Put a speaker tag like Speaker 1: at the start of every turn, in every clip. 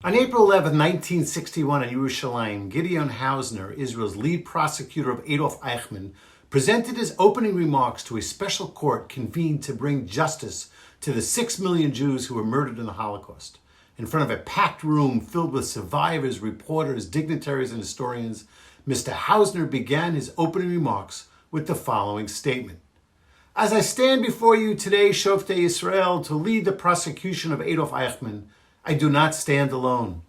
Speaker 1: On April 11, 1961 in Yerushalayim, Gideon Hausner, Israel's lead prosecutor of Adolf Eichmann, presented his opening remarks to a special court convened to bring justice to the 6 million Jews who were murdered in the Holocaust. In front of a packed room filled with survivors, reporters, dignitaries, and historians, Mr. Hausner began his opening remarks with the following statement. As I stand before you today, Shoftei Yisrael, to lead the prosecution of Adolf Eichmann, I do not stand alone.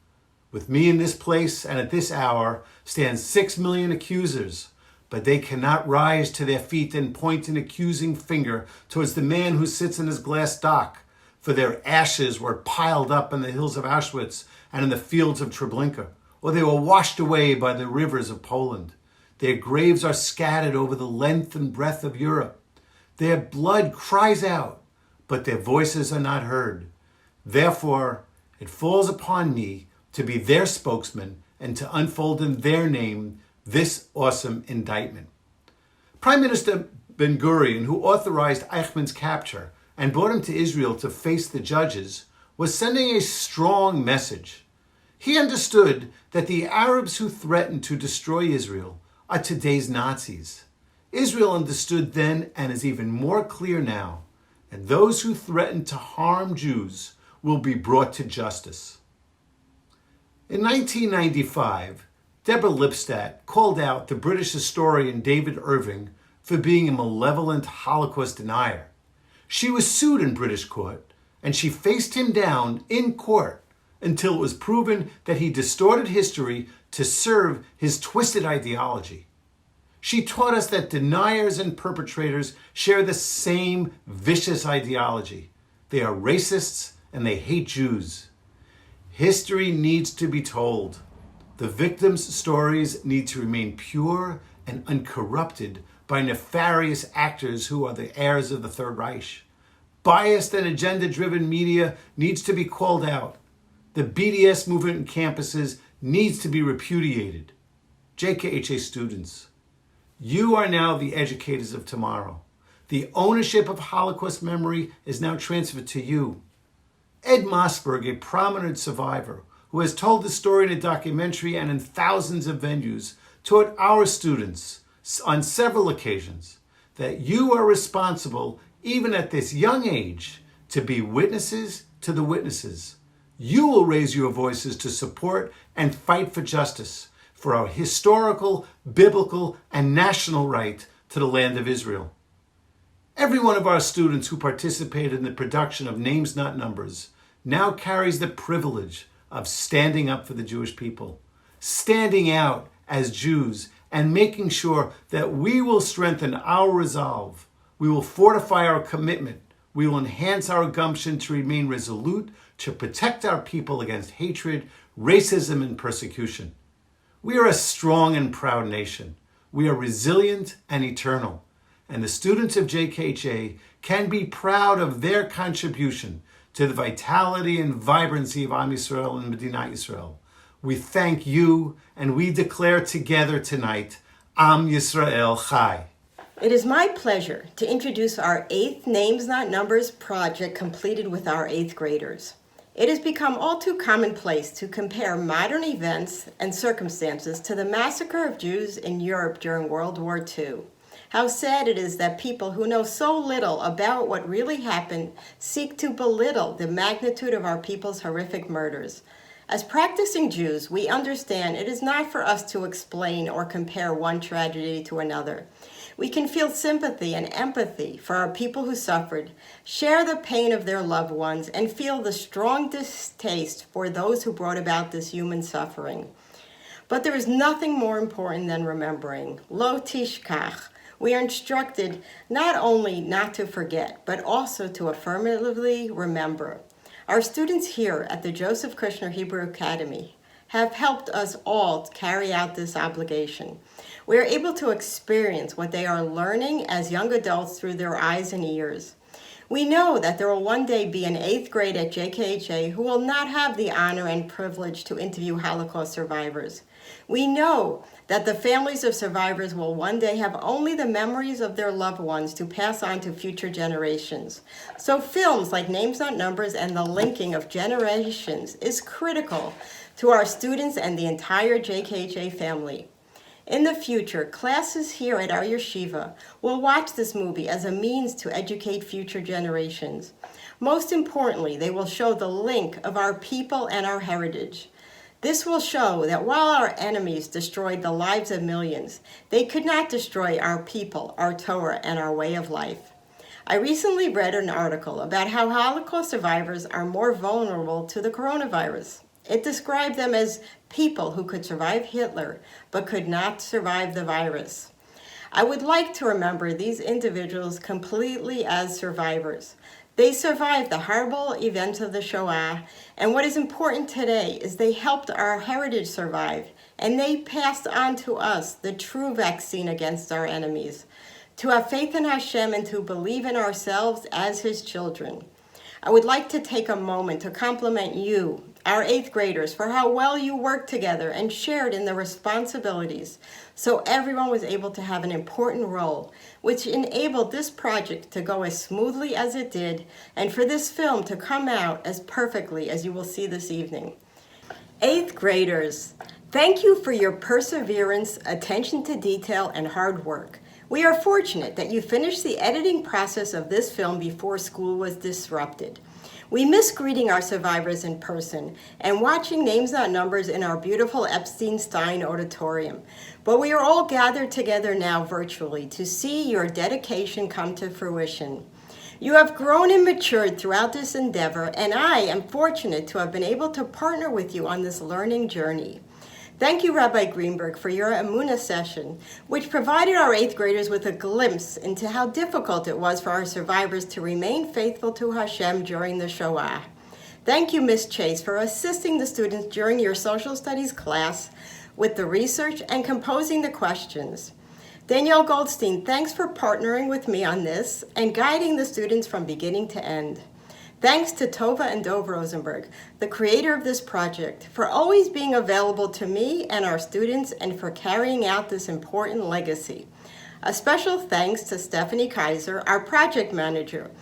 Speaker 1: With me in this place and at this hour stand 6 million accusers, but they cannot rise to their feet and point an accusing finger towards the man who sits in his glass dock, for their ashes were piled up in the hills of Auschwitz and in the fields of Treblinka, or they were washed away by the rivers of Poland. Their graves are scattered over the length and breadth of Europe. Their blood cries out, but their voices are not heard. Therefore, it falls upon me to be their spokesman and to unfold in their name this awesome indictment. Prime Minister Ben-Gurion, who authorized Eichmann's capture and brought him to Israel to face the judges, was sending a strong message. He understood that the Arabs who threatened to destroy Israel are today's Nazis. Israel understood then and is even more clear now, and those who threaten to harm Jews will be brought to justice. In 1995, Deborah Lipstadt called out the British historian David Irving for being a malevolent Holocaust denier. She was sued in British court, and she faced him down in court until it was proven that he distorted history to serve his twisted ideology. She taught us that deniers and perpetrators share the same vicious ideology. They are racists and they hate Jews. History needs to be told. The victims' stories need to remain pure and uncorrupted by nefarious actors who are the heirs of the Third Reich. Biased and agenda-driven media needs to be called out. The BDS movement in campuses needs to be repudiated. JKHA students, you are now the educators of tomorrow. The ownership of Holocaust memory is now transferred to you. Ed Mossberg, a prominent survivor who has told the story in a documentary and in thousands of venues, taught our students on several occasions that you are responsible, even at this young age, to be witnesses to the witnesses. You will raise your voices to support and fight for justice, for our historical, biblical, and national right to the land of Israel. Every one of our students who participated in the production of Names Not Numbers now carries the privilege of standing up for the Jewish people, standing out as Jews, and making sure that we will strengthen our resolve. We will fortify our commitment. We will enhance our gumption to remain resolute to protect our people against hatred, racism, and persecution. We are a strong and proud nation. We are resilient and eternal. And the students of JKHA can be proud of their contribution to the vitality and vibrancy of Am Yisrael and Medinat Yisrael. We thank you and we declare together tonight, Am Yisrael Chai.
Speaker 2: It is my pleasure to introduce our 8th Names Not Numbers project completed with our 8th graders. It has become all too commonplace to compare modern events and circumstances to the massacre of Jews in Europe during World War II. How sad it is that people who know so little about what really happened seek to belittle the magnitude of our people's horrific murders. As practicing Jews, we understand it is not for us to explain or compare one tragedy to another. We can feel sympathy and empathy for our people who suffered, share the pain of their loved ones, and feel the strong distaste for those who brought about this human suffering. But there is nothing more important than remembering. Lo tishkach. We are instructed not only not to forget, but also to affirmatively remember. Our students here at the Joseph Kushner Hebrew Academy have helped us all carry out this obligation. We are able to experience what they are learning as young adults through their eyes and ears. We know that there will one day be an 8th grade at JKHA who will not have the honor and privilege to interview Holocaust survivors. We know that the families of survivors will one day have only the memories of their loved ones to pass on to future generations. So films like Names Not Numbers and the linking of generations is critical to our students and the entire JKHA family. In the future, classes here at our yeshiva will watch this movie as a means to educate future generations. Most importantly, they will show the link of our people and our heritage. This will show that while our enemies destroyed the lives of millions, they could not destroy our people, our Torah, and our way of life. I recently read an article about how Holocaust survivors are more vulnerable to the coronavirus. It described them as people who could survive Hitler but could not survive the virus. I would like to remember these individuals completely as survivors. They survived the horrible events of the Shoah, and what is important today is they helped our heritage survive, and they passed on to us the true vaccine against our enemies, to have faith in Hashem and to believe in ourselves as His children. I would like to take a moment to compliment you, our 8th graders, for how well you worked together and shared in the responsibilities, so everyone was able to have an important role, which enabled this project to go as smoothly as it did, and for this film to come out as perfectly as you will see this evening. 8th graders, thank you for your perseverance, attention to detail, and hard work. We are fortunate that you finished the editing process of this film before school was disrupted. We miss greeting our survivors in person and watching Names Not Numbers in our beautiful Epstein-Stein auditorium. But we are all gathered together now virtually to see your dedication come to fruition. You have grown and matured throughout this endeavor, and I am fortunate to have been able to partner with you on this learning journey. Thank you, Rabbi Greenberg, for your Emunah session, which provided our 8th graders with a glimpse into how difficult it was for our survivors to remain faithful to Hashem during the Shoah. Thank you, Ms. Chase, for assisting the students during your social studies class with the research and composing the questions. Danielle Goldstein, thanks for partnering with me on this and guiding the students from beginning to end. Thanks to Tova and Dov Rosenberg, the creator of this project, for always being available to me and our students and for carrying out this important legacy. A special thanks to Stephanie Kaiser, our project manager,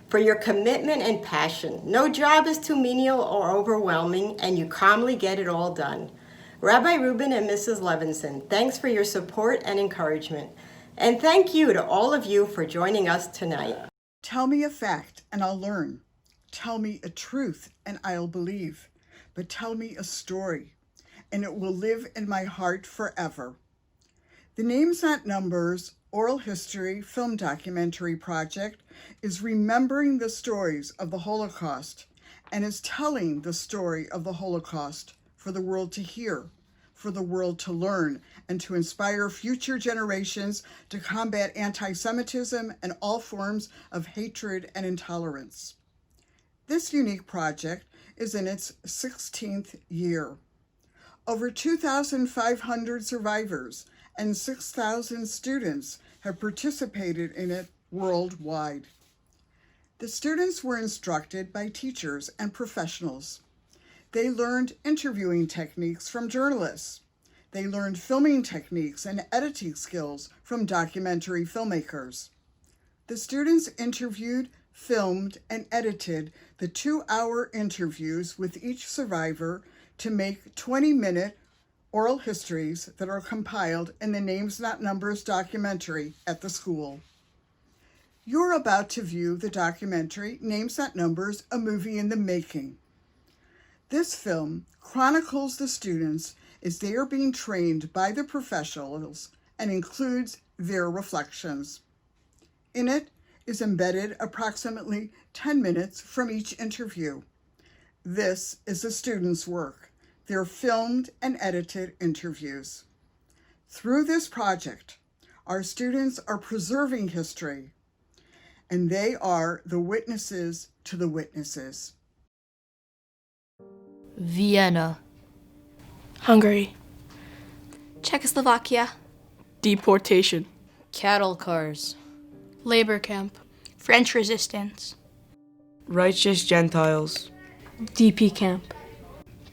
Speaker 2: for your commitment and passion. No job is too menial or overwhelming, and you calmly get it all done. Rabbi Rubin and Mrs. Levinson, thanks for your support and encouragement. And thank you to all of you for joining us tonight.
Speaker 3: Tell me a fact and I'll learn. Tell me a truth and I'll believe. But tell me a story and it will live in my heart forever. The Names Not Numbers Oral History Film Documentary Project is remembering the stories of the Holocaust and is telling the story of the Holocaust for the world to hear, for the world to learn, and to inspire future generations to combat anti-Semitism and all forms of hatred and intolerance. This unique project is in its 16th year. Over 2,500 survivors and 6,000 students have participated in it worldwide. The students were instructed by teachers and professionals. They learned interviewing techniques from journalists. They learned filming techniques and editing skills from documentary filmmakers. The students interviewed, filmed, and edited the 2-hour interviews with each survivor to make 20-minute oral histories that are compiled in the Names Not Numbers documentary at the school. You're about to view the documentary Names Not Numbers, a movie in the making. This film chronicles the students as they are being trained by the professionals and includes their reflections. In it is embedded approximately 10 minutes from each interview. This is the students' work, their filmed and edited interviews. Through this project, our students are preserving history, and they are the witnesses to the witnesses.
Speaker 4: Vienna.
Speaker 5: Hungary.
Speaker 6: Czechoslovakia.
Speaker 5: Deportation.
Speaker 4: Cattle cars.
Speaker 5: Labor camp. French resistance.
Speaker 4: Righteous Gentiles.
Speaker 5: DP camp.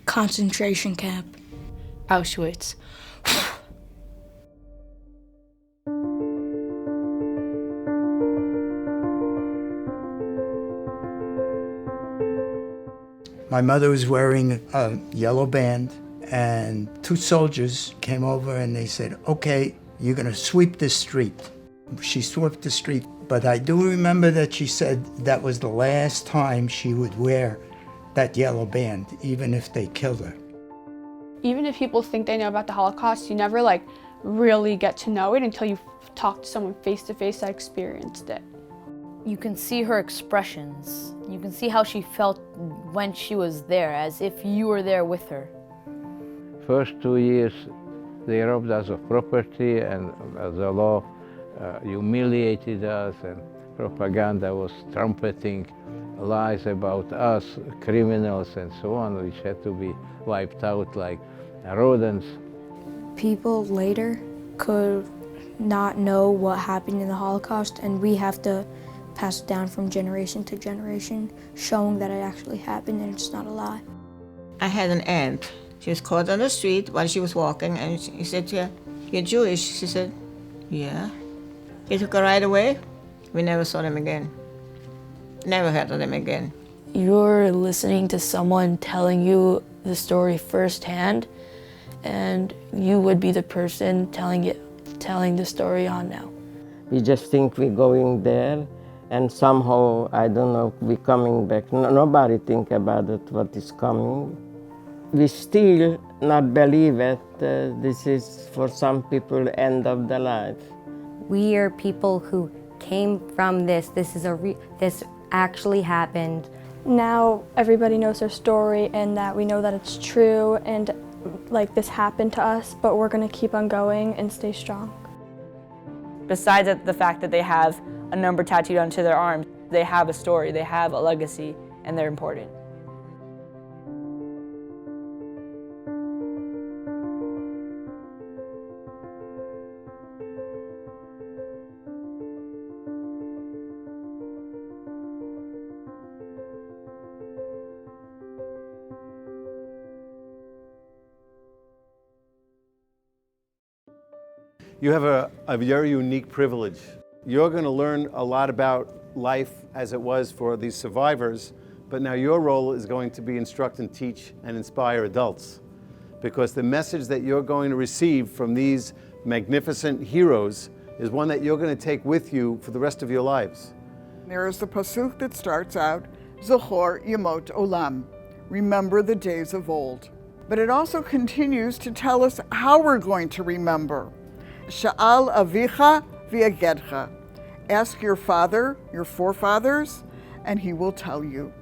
Speaker 6: Concentration camp.
Speaker 5: Auschwitz.
Speaker 7: My mother was wearing a yellow band, and two soldiers came over and they said, okay, you're gonna sweep this street. She swept the street, but I do remember that she said that was the last time she would wear that yellow band, even if they killed her.
Speaker 8: Even if people think they know about the Holocaust, you never really get to know it until you talk to someone face to face that experienced it.
Speaker 9: You can see her expressions. You can see how she felt when she was there, as if you were there with her.
Speaker 10: First 2 years, they robbed us of property, and the law humiliated us, and propaganda was trumpeting lies about us, criminals and so on, which had to be wiped out like rodents.
Speaker 6: People later could not know what happened in the Holocaust, and we have to pass it down from generation to generation, showing that it actually happened and it's not a lie.
Speaker 2: I had an aunt. She was caught on the street while she was walking, and he said to her, "You're Jewish?" She said, "Yeah." He took her right away. We never saw them again. Never heard of them again.
Speaker 5: You're listening to someone telling you the story firsthand, and you would be the person telling the story on now.
Speaker 11: We just think we're going there, and somehow, I don't know, we're coming back. Nobody think about it, what is coming. We still not believe it. This is, for some people, end of the life.
Speaker 9: We are people who came from this. This actually happened.
Speaker 5: Now everybody knows their story and that we know that it's true and this happened to us, but we're gonna keep on going and stay strong.
Speaker 4: Besides the fact that they have a number tattooed onto their arms, they have a story, they have a legacy, and they're important.
Speaker 1: You have a very unique privilege. You're going to learn a lot about life as it was for these survivors, but now your role is going to be instruct and teach and inspire adults. Because the message that you're going to receive from these magnificent heroes is one that you're going to take with you for the rest of your lives.
Speaker 3: There is the pasuk that starts out, Zochor Yemot Olam, remember the days of old. But it also continues to tell us how we're going to remember. Sha'al avicha v'yagedcha. Ask your father, your forefathers, and he will tell you.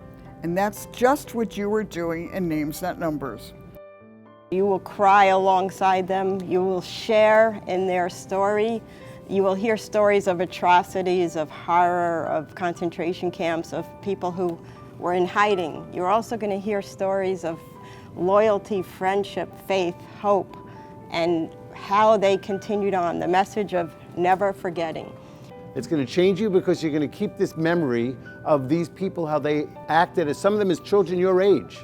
Speaker 3: And that's just what you are doing in Names Not Numbers.
Speaker 2: You will cry alongside them. You will share in their story. You will hear stories of atrocities, of horror, of concentration camps, of people who were in hiding. You're also going to hear stories of loyalty, friendship, faith, hope, and how they continued on, the message of never forgetting.
Speaker 1: It's going to change you because you're going to keep this memory of these people, how they acted, as some of them as children your age,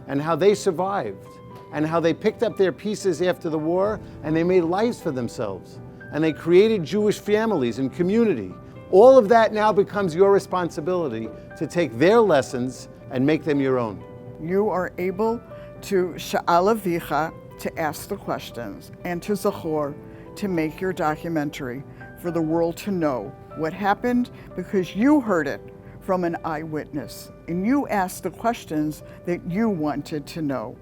Speaker 1: and how they survived, and how they picked up their pieces after the war, and they made lives for themselves, and they created Jewish families and community. All of that now becomes your responsibility to take their lessons and make them your own.
Speaker 3: You are able to Sha'al avicha, to ask the questions, and to Zachor, to make your documentary for the world to know what happened, because you heard it from an eyewitness and you asked the questions that you wanted to know.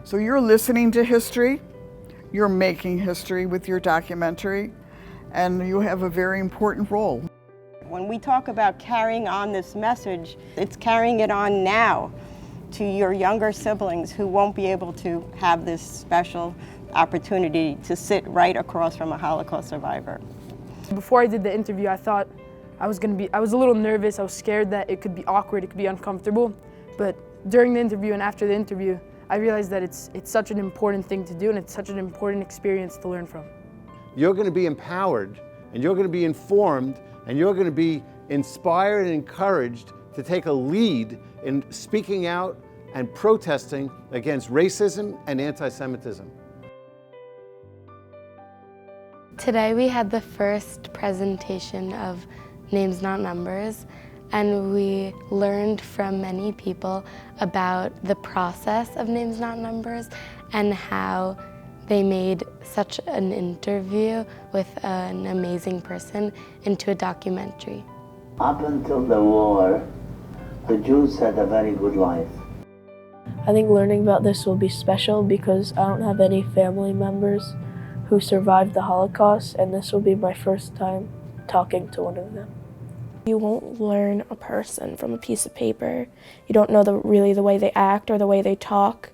Speaker 3: So you're listening to history, you're making history with your documentary, and you have a very important role.
Speaker 2: When we talk about carrying on this message, it's carrying it on now to your younger siblings who won't be able to have this special opportunity to sit right across from a Holocaust survivor.
Speaker 5: Before I did the interview, I thought I was a little nervous. I was scared that it could be awkward, it could be uncomfortable. But during the interview and after the interview, I realized that it's such an important thing to do, and it's such an important experience to learn from.
Speaker 1: You're going to be empowered, and you're going to be informed, and you're going to be inspired and encouraged to take a lead in speaking out and protesting against racism and anti-Semitism.
Speaker 12: Today we had the first presentation of Names Not Numbers, and we learned from many people about the process of Names Not Numbers and how they made such an interview with an amazing person into a documentary.
Speaker 13: Up until the war, the Jews had a very good life.
Speaker 14: I think learning about this will be special because I don't have any family members who survived the Holocaust, and this will be my first time talking to one of them.
Speaker 15: You won't learn a person from a piece of paper. You don't know really the way they act or the way they talk.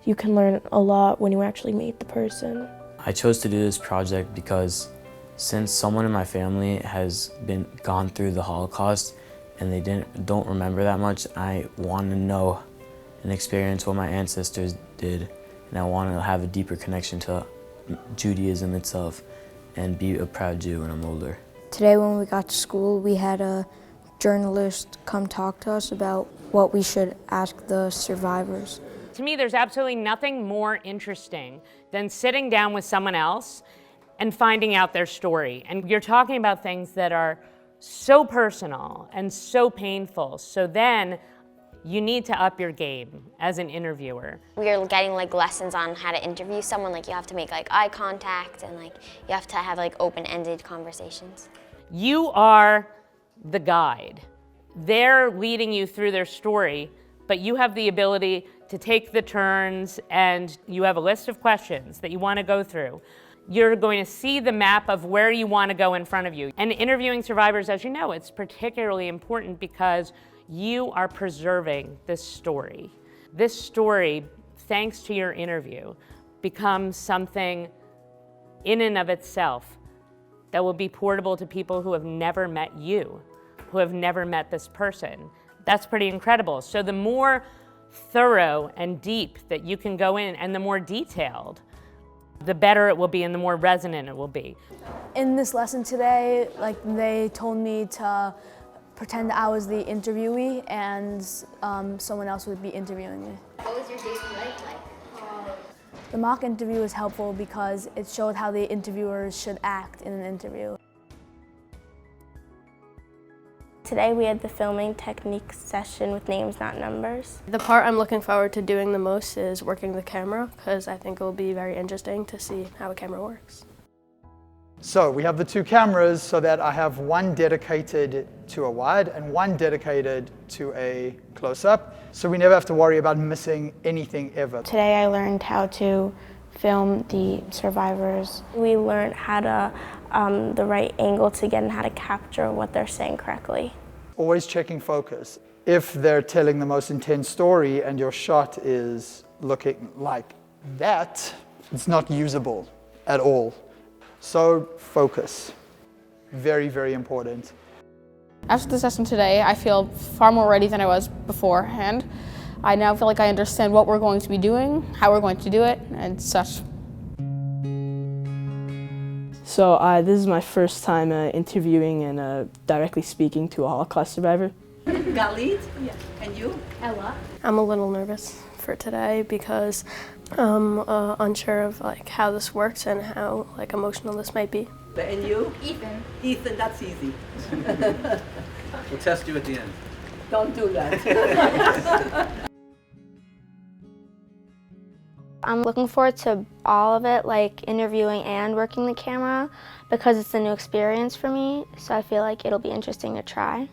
Speaker 15: You can learn a lot when you actually meet the person.
Speaker 16: I chose to do this project because since someone in my family has gone through the Holocaust and they don't remember that much, I want to know and experience what my ancestors did, and I want to have a deeper connection to Judaism itself and be a proud Jew when I'm older.
Speaker 6: Today when we got to school, we had a journalist come talk to us about what we should ask the survivors.
Speaker 17: To me, there's absolutely nothing more interesting than sitting down with someone else and finding out their story. And you're talking about things that are so personal and so painful. So then you need to up your game as an interviewer.
Speaker 18: We are getting like lessons on how to interview someone. Like you have to make like eye contact and like you have to have like open-ended conversations.
Speaker 17: You are the guide. They're leading you through their story, but you have the ability to take the turns, and you have a list of questions that you want to go through. You're going to see the map of where you want to go in front of you. And interviewing survivors, as you know, it's particularly important because you are preserving this story. This story, thanks to your interview, becomes something in and of itself that will be portable to people who have never met you, who have never met this person. That's pretty incredible. So the more thorough and deep that you can go in, and the more detailed, the better it will be and the more resonant it will be.
Speaker 19: In this lesson today, they told me to pretend I was the interviewee and someone else would be interviewing me.
Speaker 18: What was your daily life like?
Speaker 19: The mock interview was helpful because it showed how the interviewers should act in an interview.
Speaker 12: Today we had the filming technique session with Names Not Numbers.
Speaker 15: The part I'm looking forward to doing the most is working the camera, because I think it will be very interesting to see how a camera works.
Speaker 20: So we have the two cameras so that I have one dedicated to a wide and one dedicated to a close-up, so we never have to worry about missing anything ever.
Speaker 12: Today I learned how to film the survivors. We learned how to the right angle to get and how to capture what they're saying correctly.
Speaker 20: Always checking focus. If they're telling the most intense story and your shot is looking like that, it's not usable at all. So focus, very, very important.
Speaker 8: After the session today, I feel far more ready than I was beforehand. I now feel like I understand what we're going to be doing, how we're going to do it, and such.
Speaker 5: So this is my first time interviewing and directly speaking to a Holocaust survivor.
Speaker 21: Galit? Yeah. And you? Ella?
Speaker 15: I'm a little nervous for today because I'm unsure of how this works and how emotional this might be.
Speaker 21: And you?
Speaker 18: Ethan.
Speaker 21: Ethan, that's easy.
Speaker 22: We'll test you at the end.
Speaker 21: Don't do that.
Speaker 12: I'm looking forward to all of it, like interviewing and working the camera, because it's a new experience for me, so I feel like it'll be interesting to try.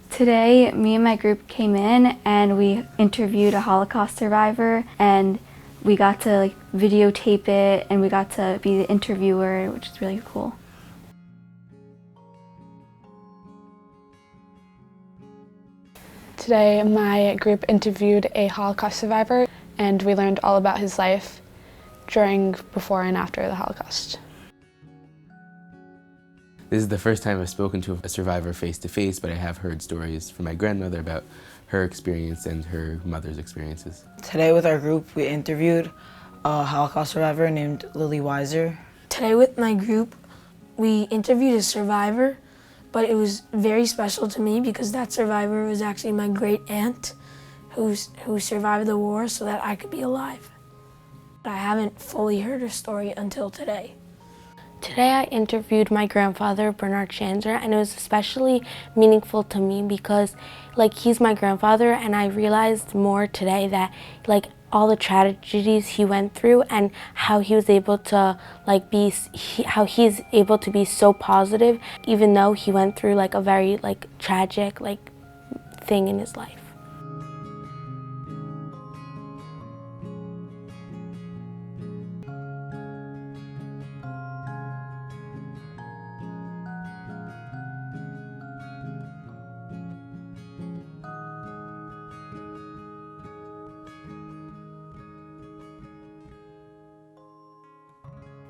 Speaker 23: Today, me and my group came in and we interviewed a Holocaust survivor, and we got to videotape it and we got to be the interviewer, which is really cool.
Speaker 8: Today, my group interviewed a Holocaust survivor, and we learned all about his life during, before, and after the Holocaust.
Speaker 24: This is the first time I've spoken to a survivor face-to-face, but I have heard stories from my grandmother about her experience and her mother's experiences.
Speaker 25: Today with our group, we interviewed a Holocaust survivor named Lily Weiser.
Speaker 15: Today with my group, we interviewed a survivor
Speaker 4: but it was very special to me because that survivor was actually my great aunt who survived the war so that I could be alive. I haven't fully heard her story until today.
Speaker 12: Today I interviewed my grandfather, Bernard Schanzer, and it was especially meaningful to me because he's my grandfather, and I realized more today that all the tragedies he went through and how he was able to how he's able to be so positive even though he went through a very tragic thing in his life.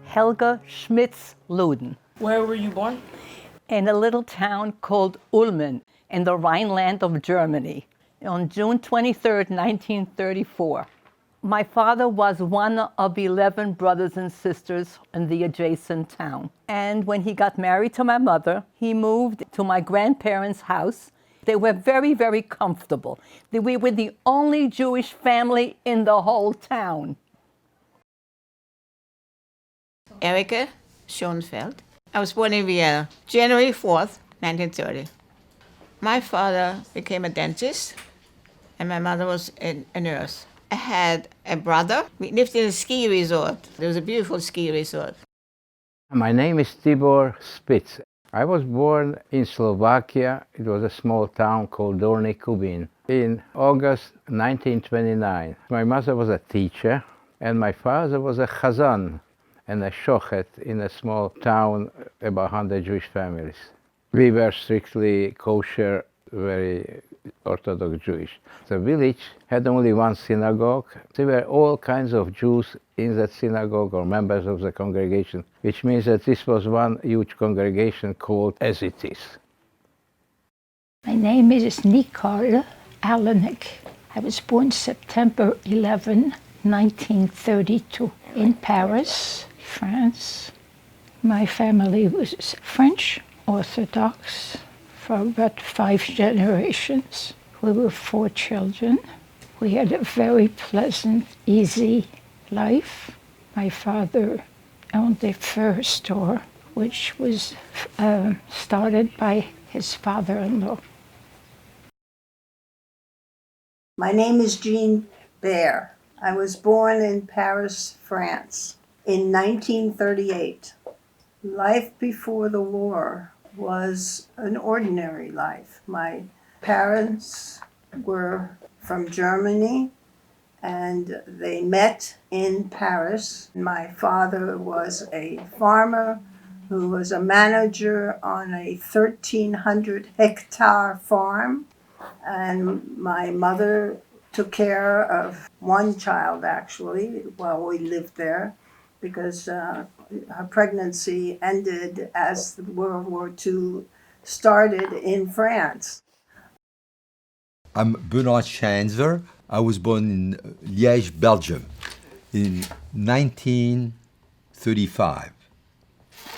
Speaker 21: Helga Schmitz-Luden.
Speaker 7: Where were you born?
Speaker 21: In a little town called Ulmen in the Rhineland of Germany on June 23, 1934. My father was one of 11 brothers and sisters in the adjacent town. And when he got married to my mother, he moved to my grandparents' house. They were very, very comfortable. We were the only Jewish family in the whole town.
Speaker 9: Erika Schoenfeld. I was born in Vienna, January 4th, 1930. My father became a dentist, and my mother was a nurse. I had a brother. We lived in a ski resort. There was a beautiful ski resort.
Speaker 10: My name is Tibor Spitz. I was born in Slovakia. It was a small town called Dolny Kubín in August 1929. My mother was a teacher, and my father was a chazan and a shochet in a small town, about 100 Jewish families. We were strictly kosher, very Orthodox Jewish. The village had only one synagogue. There were all kinds of Jews in that synagogue or members of the congregation, which means that this was one huge congregation called as it is.
Speaker 11: My name is Nicole Alenek. I was born September 11, 1932 in Paris, France. My family was French Orthodox for about 5 generations. We were 4 children. We had a very pleasant, easy life. My father owned a fur store, which was started by his father-in-law.
Speaker 26: My name is Jean Baer. I was born in Paris, France in 1938. Life before the war was an ordinary life. My parents were from Germany and they met in Paris. My father was a farmer who was a manager on a 1,300-hectare farm, and my mother took care of one child actually while we lived there, because her pregnancy ended as World War II started in France.
Speaker 27: I'm Bernard Schanzer. I was born in Liège, Belgium in 1935.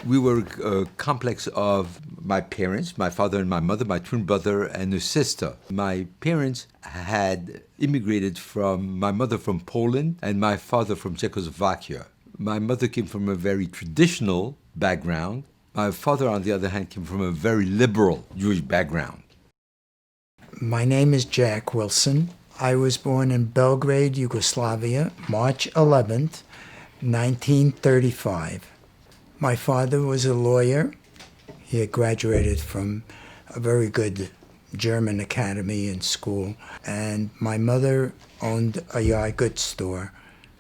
Speaker 27: We were a complex of my parents, my father and my mother, my twin brother and a sister. My parents had immigrated my mother from Poland and my father from Czechoslovakia. My mother came from a very traditional background. My father, on the other hand, came from a very liberal Jewish background.
Speaker 28: My name is Jack Wilson. I was born in Belgrade, Yugoslavia, March 11th, 1935. My father was a lawyer. He had graduated from a very good German academy and school. And my mother owned a yard goods store.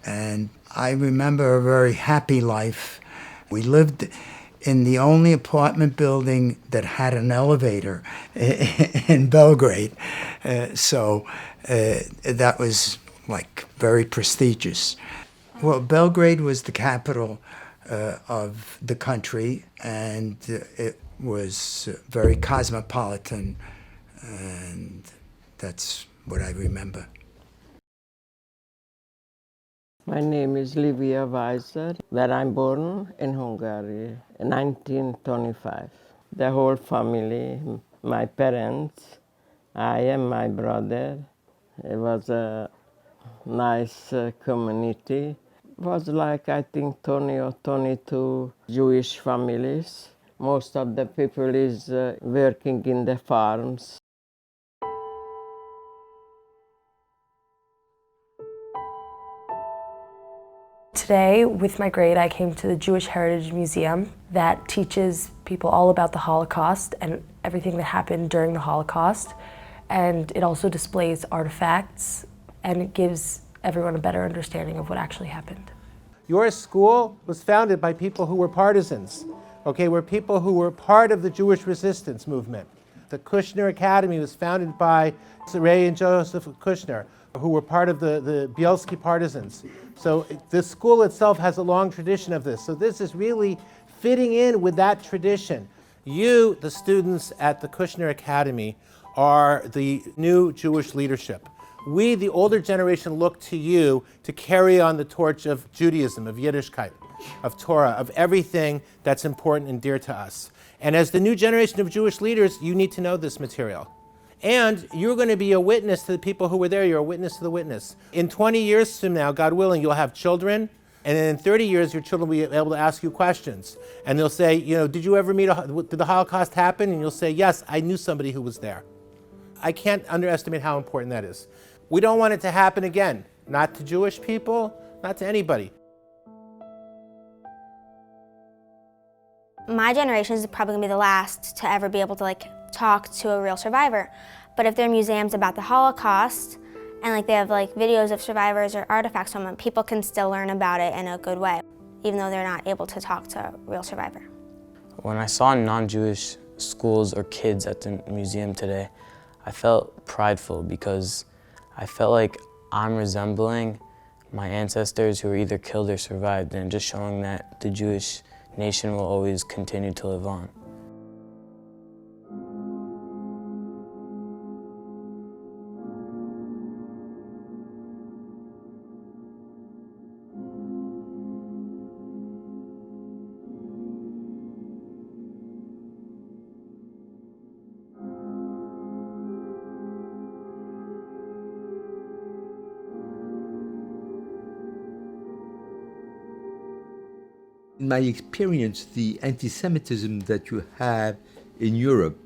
Speaker 28: And I remember a very happy life. We lived in the only apartment building that had an elevator in Belgrade. So that was very prestigious. Well, Belgrade was the capital of the country, and it was very cosmopolitan, and that's what I remember.
Speaker 29: My name is Livia Weiser, where I'm born in Hungary in 1925.
Speaker 25: the whole family, my parents, I and my brother. It was a nice community. It was like, I think, 20 or 22 Jewish families. Most of the people is working in the farms.
Speaker 1: Today, with my grade, I came to the Jewish Heritage Museum that teaches people all about the Holocaust and everything that happened during the Holocaust. And it also displays artifacts, and it gives everyone a better understanding of what actually happened.
Speaker 2: Your school was founded by people who were partisans, okay, were people who were part of the Jewish resistance movement. The Kushner Academy was founded by Ray and Joseph Kushner, who were part of the Bielski partisans. So the school itself has a long tradition of this. So this is really fitting in with that tradition. You, the students at the Kushner Academy, are the new Jewish leadership. We, the older generation, look to you to carry on the torch of Judaism, of Yiddishkeit, of Torah, of everything that's important and dear to us. And as the new generation of Jewish leaders, you need to know this material. And you're going to be a witness to the people who were there. You're a witness to the witness. In 20 years from now, God willing, you'll have children. And then in 30 years, your children will be able to ask you questions. And they'll say, you know, did you ever did the Holocaust happen? And you'll say, yes, I knew somebody who was there. I can't underestimate how important that is. We don't want it to happen again. Not to Jewish people, not to anybody.
Speaker 3: My generation is probably gonna be the last to ever be able to talk to a real survivor. But if there are museums about the Holocaust and they have videos of survivors or artifacts from them, people can still learn about it in a good way, even though they're not able to talk to a real survivor.
Speaker 6: When I saw non-Jewish schools or kids at the museum today, I felt prideful because I felt like I'm resembling my ancestors who were either killed or survived, and just showing that the Jewish nation will always continue to live on.
Speaker 27: In my experience, the anti-Semitism that you have in Europe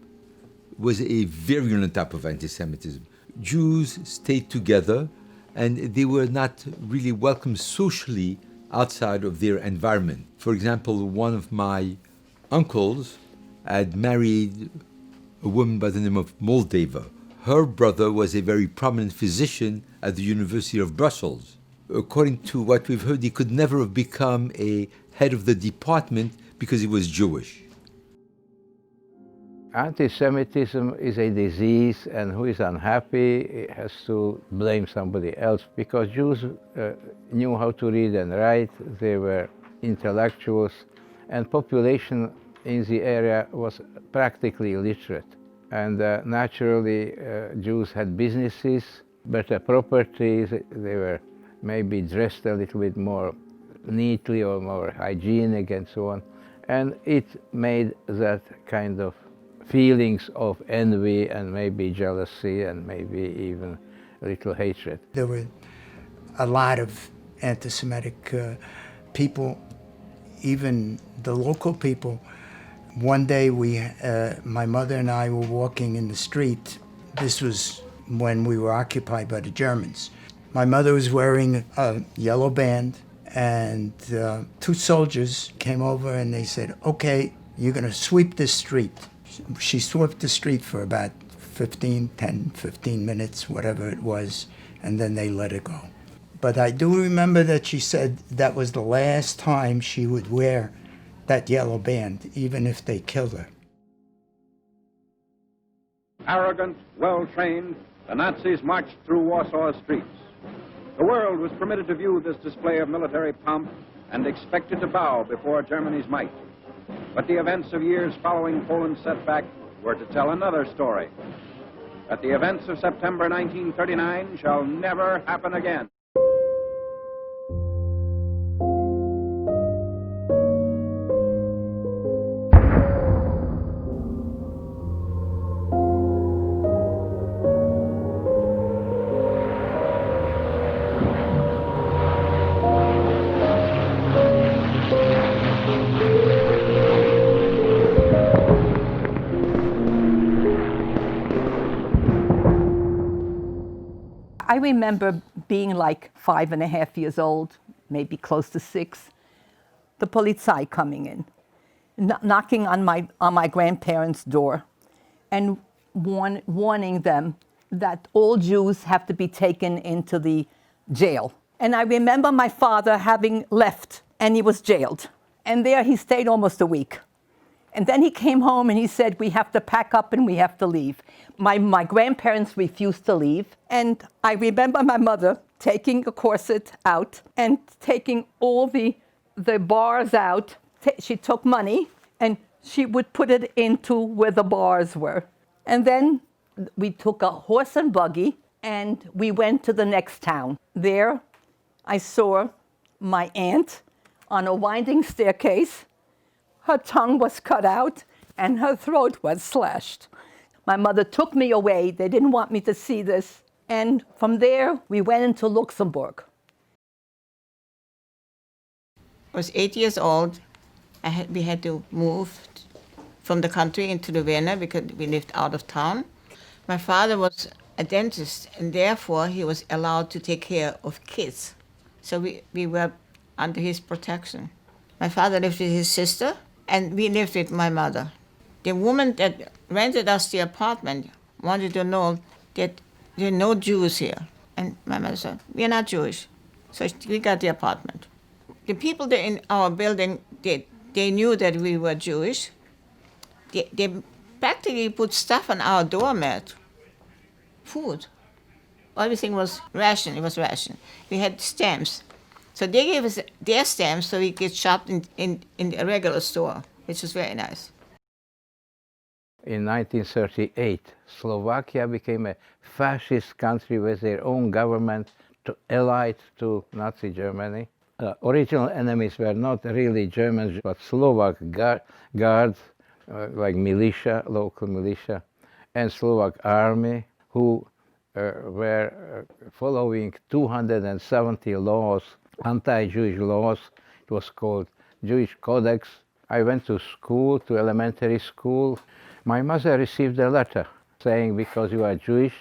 Speaker 27: was a virulent type of anti-Semitism. Jews stayed together and they were not really welcome socially outside of their environment. For example, one of my uncles had married a woman by the name of Moldova. Her brother was a very prominent physician at the University of Brussels. According to what we've heard, he could never have become a head of the department because he was Jewish.
Speaker 10: Anti-Semitism is a disease, and who is unhappy has to blame somebody else, because Jews knew how to read and write, they were intellectuals, and population in the area was practically illiterate. And naturally, Jews had businesses, better properties, they were maybe dressed a little bit more neatly or more hygienic and so on. And it made that kind of feelings of envy and maybe jealousy and maybe even a little hatred.
Speaker 28: There were a lot of anti-Semitic people, even the local people. One day my mother and I were walking in the street. This was when we were occupied by the Germans. My mother was wearing a yellow band, and two soldiers came over and they said, okay, you're gonna sweep this street. She swept the street for about 10, 15 minutes, whatever it was, and then they let her go. But I do remember that she said that was the last time she would wear that yellow band, even if they killed her.
Speaker 7: Arrogant, well-trained, the Nazis marched through Warsaw's streets. The world was permitted to view this display of military pomp and expected to bow before Germany's might. But the events of years following Poland's setback were to tell another story. That the events of September 1939 shall never happen again.
Speaker 21: remember being like 5.5 years old, maybe close to 6, the Polizei coming in, knocking on my grandparents' door and warning them that all Jews have to be taken into the jail. And I remember my father having left, and he was jailed. And there he stayed almost a week. And then he came home and he said, we have to pack up and we have to leave. My grandparents refused to leave. And I remember my mother taking a corset out and taking all the bars out. She took money and she would put it into where the bars were. And then we took a horse and buggy and we went to the next town. There I saw my aunt on a winding staircase. Her tongue was cut out and her throat was slashed. My mother took me away. They didn't want me to see this. And from there, we went into Luxembourg.
Speaker 9: I was 8 years old. We had to move from the country into the Vienna because we lived out of town. My father was a dentist, and therefore he was allowed to take care of kids. So we were under his protection. My father lived with his sister, and we lived with my mother. The woman that rented us the apartment wanted to know that there are no Jews here. And my mother said, we are not Jewish. So we got the apartment. The people that in our building, they knew that we were Jewish. They practically put stuff on our doormat, food. Everything was ration, it was ration. We had stamps. So they gave us their stamps so we could shop in a regular store, which was very nice.
Speaker 10: In 1938, Slovakia became a fascist country with their own government allied to Nazi Germany. Original enemies were not really Germans, but Slovak guards, like militia, local militia, and Slovak army, who were following 270 laws, anti-Jewish laws. It was called Jewish Codex. I went to school, to elementary school. My mother received a letter saying, because you are Jewish,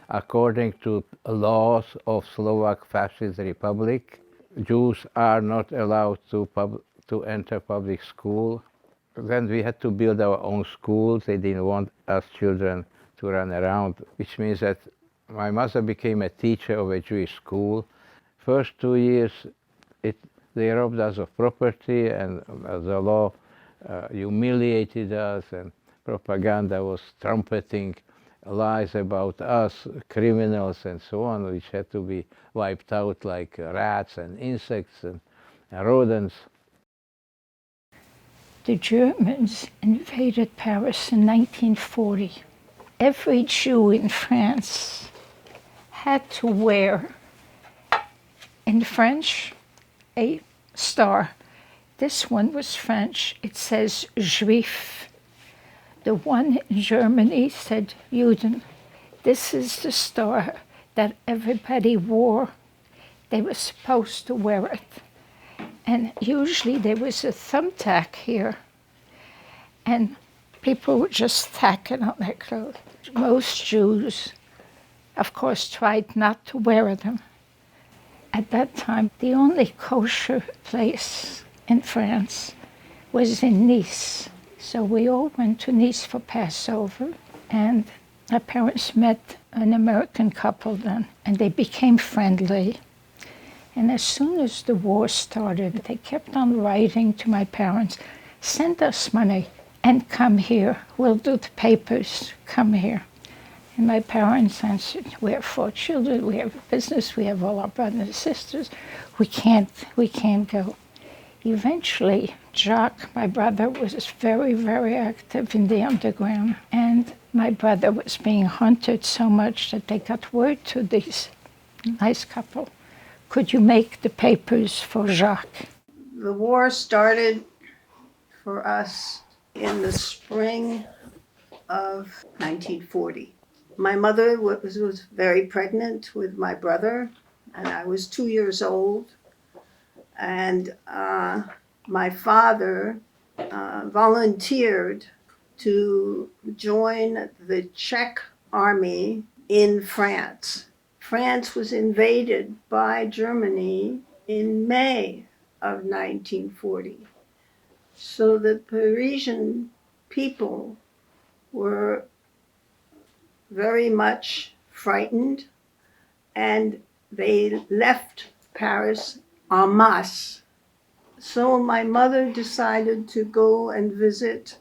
Speaker 10: according to laws of Slovak Fascist Republic, Jews are not allowed to enter public school. Then we had to build our own schools. They didn't want us children to run around, which means that my mother became a teacher of a Jewish school. First 2 years, they robbed us of property, and the law humiliated us, and propaganda was trumpeting lies about us, criminals and so on, which had to be wiped out like rats and insects and rodents.
Speaker 11: The Germans invaded Paris in 1940. Every Jew in France had to wear, in French, a star. This one was French. It says Juif. The one in Germany said Juden. This is the star that everybody wore. They were supposed to wear it. And usually there was a thumbtack here. And people would just tack it on their clothes. Most Jews, of course, tried not to wear them. At that time, the only kosher place in France was in Nice. So we all went to Nice for Passover, and our parents met an American couple then, and they became friendly. And as soon as the war started, they kept on writing to my parents, send us money and come here. We'll do the papers, come here. And my parents answered, we have 4 children, we have a business, we have all our brothers and sisters. We can't go. Eventually, Jacques, my brother, was very, very active in the underground. And my brother was being hunted so much that they got word to this nice couple. Could you make the papers for Jacques?
Speaker 26: The war started for us in the spring of 1940. My mother was very pregnant with my brother, and I was 2 years old. And my father volunteered to join the Czech army in France France was invaded by Germany in May of 1940. So the Parisian people were very much frightened, and they left Paris en masse. So my mother decided to go and visit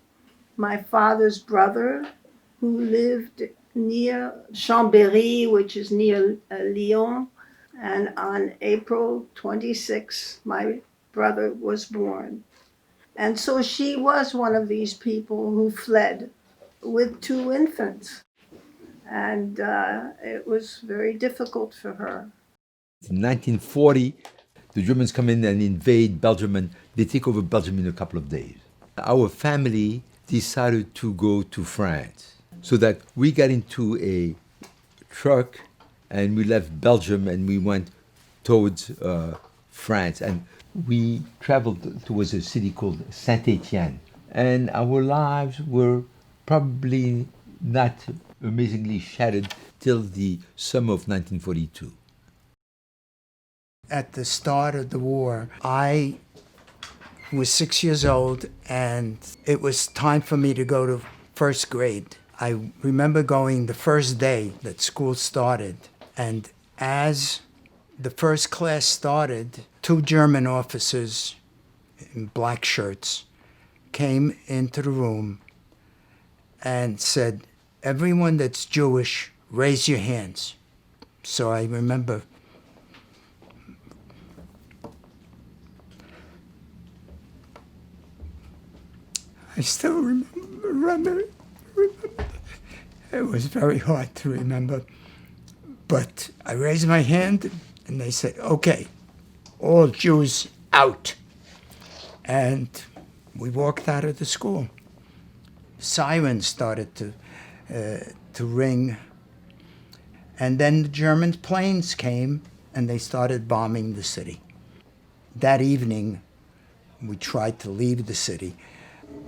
Speaker 26: my father's brother, who lived near Chambéry, which is near Lyon. And on April 26, my brother was born. And so she was one of these people who fled with 2 infants. And it was very difficult for her.
Speaker 27: In 1940, the Germans come in and invade Belgium, and they take over Belgium in a couple of days. Our family decided to go to France, so that we got into a truck and we left Belgium and we went towards France. And we traveled towards a city called Saint-Étienne. And our lives were probably not amazingly shattered till the summer of 1942.
Speaker 28: At the start of the war, I was 6 years old, and it was time for me to go to first grade. I remember going the first day that school started, and as the first class started, 2 German officers in black shirts came into the room and said, "Everyone that's Jewish, raise your hands." So I remember I still remember. It was very hard to remember. But I raised my hand and they said, "Okay, all Jews out." And we walked out of the school. Sirens started to ring. And then the German planes came and they started bombing the city. That evening, we tried to leave the city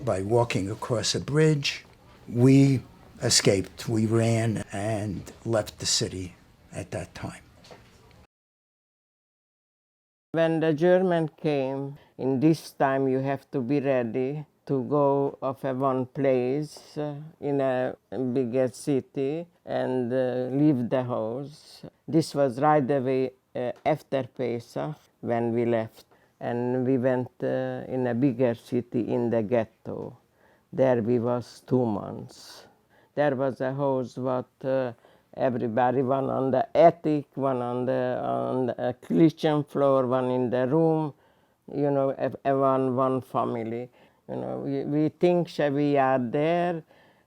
Speaker 28: by walking across a bridge. We escaped. We ran and left the city at that time.
Speaker 25: When the German came, in this time you have to be ready to go off at one place in a bigger city and leave the house. This was right away after Pesach when we left. And we went in a bigger city in the ghetto. There we was 2 months. There was a house what everybody, one on the attic, one on the kitchen floor, one in the room, you know, one family. You know, we think we are there,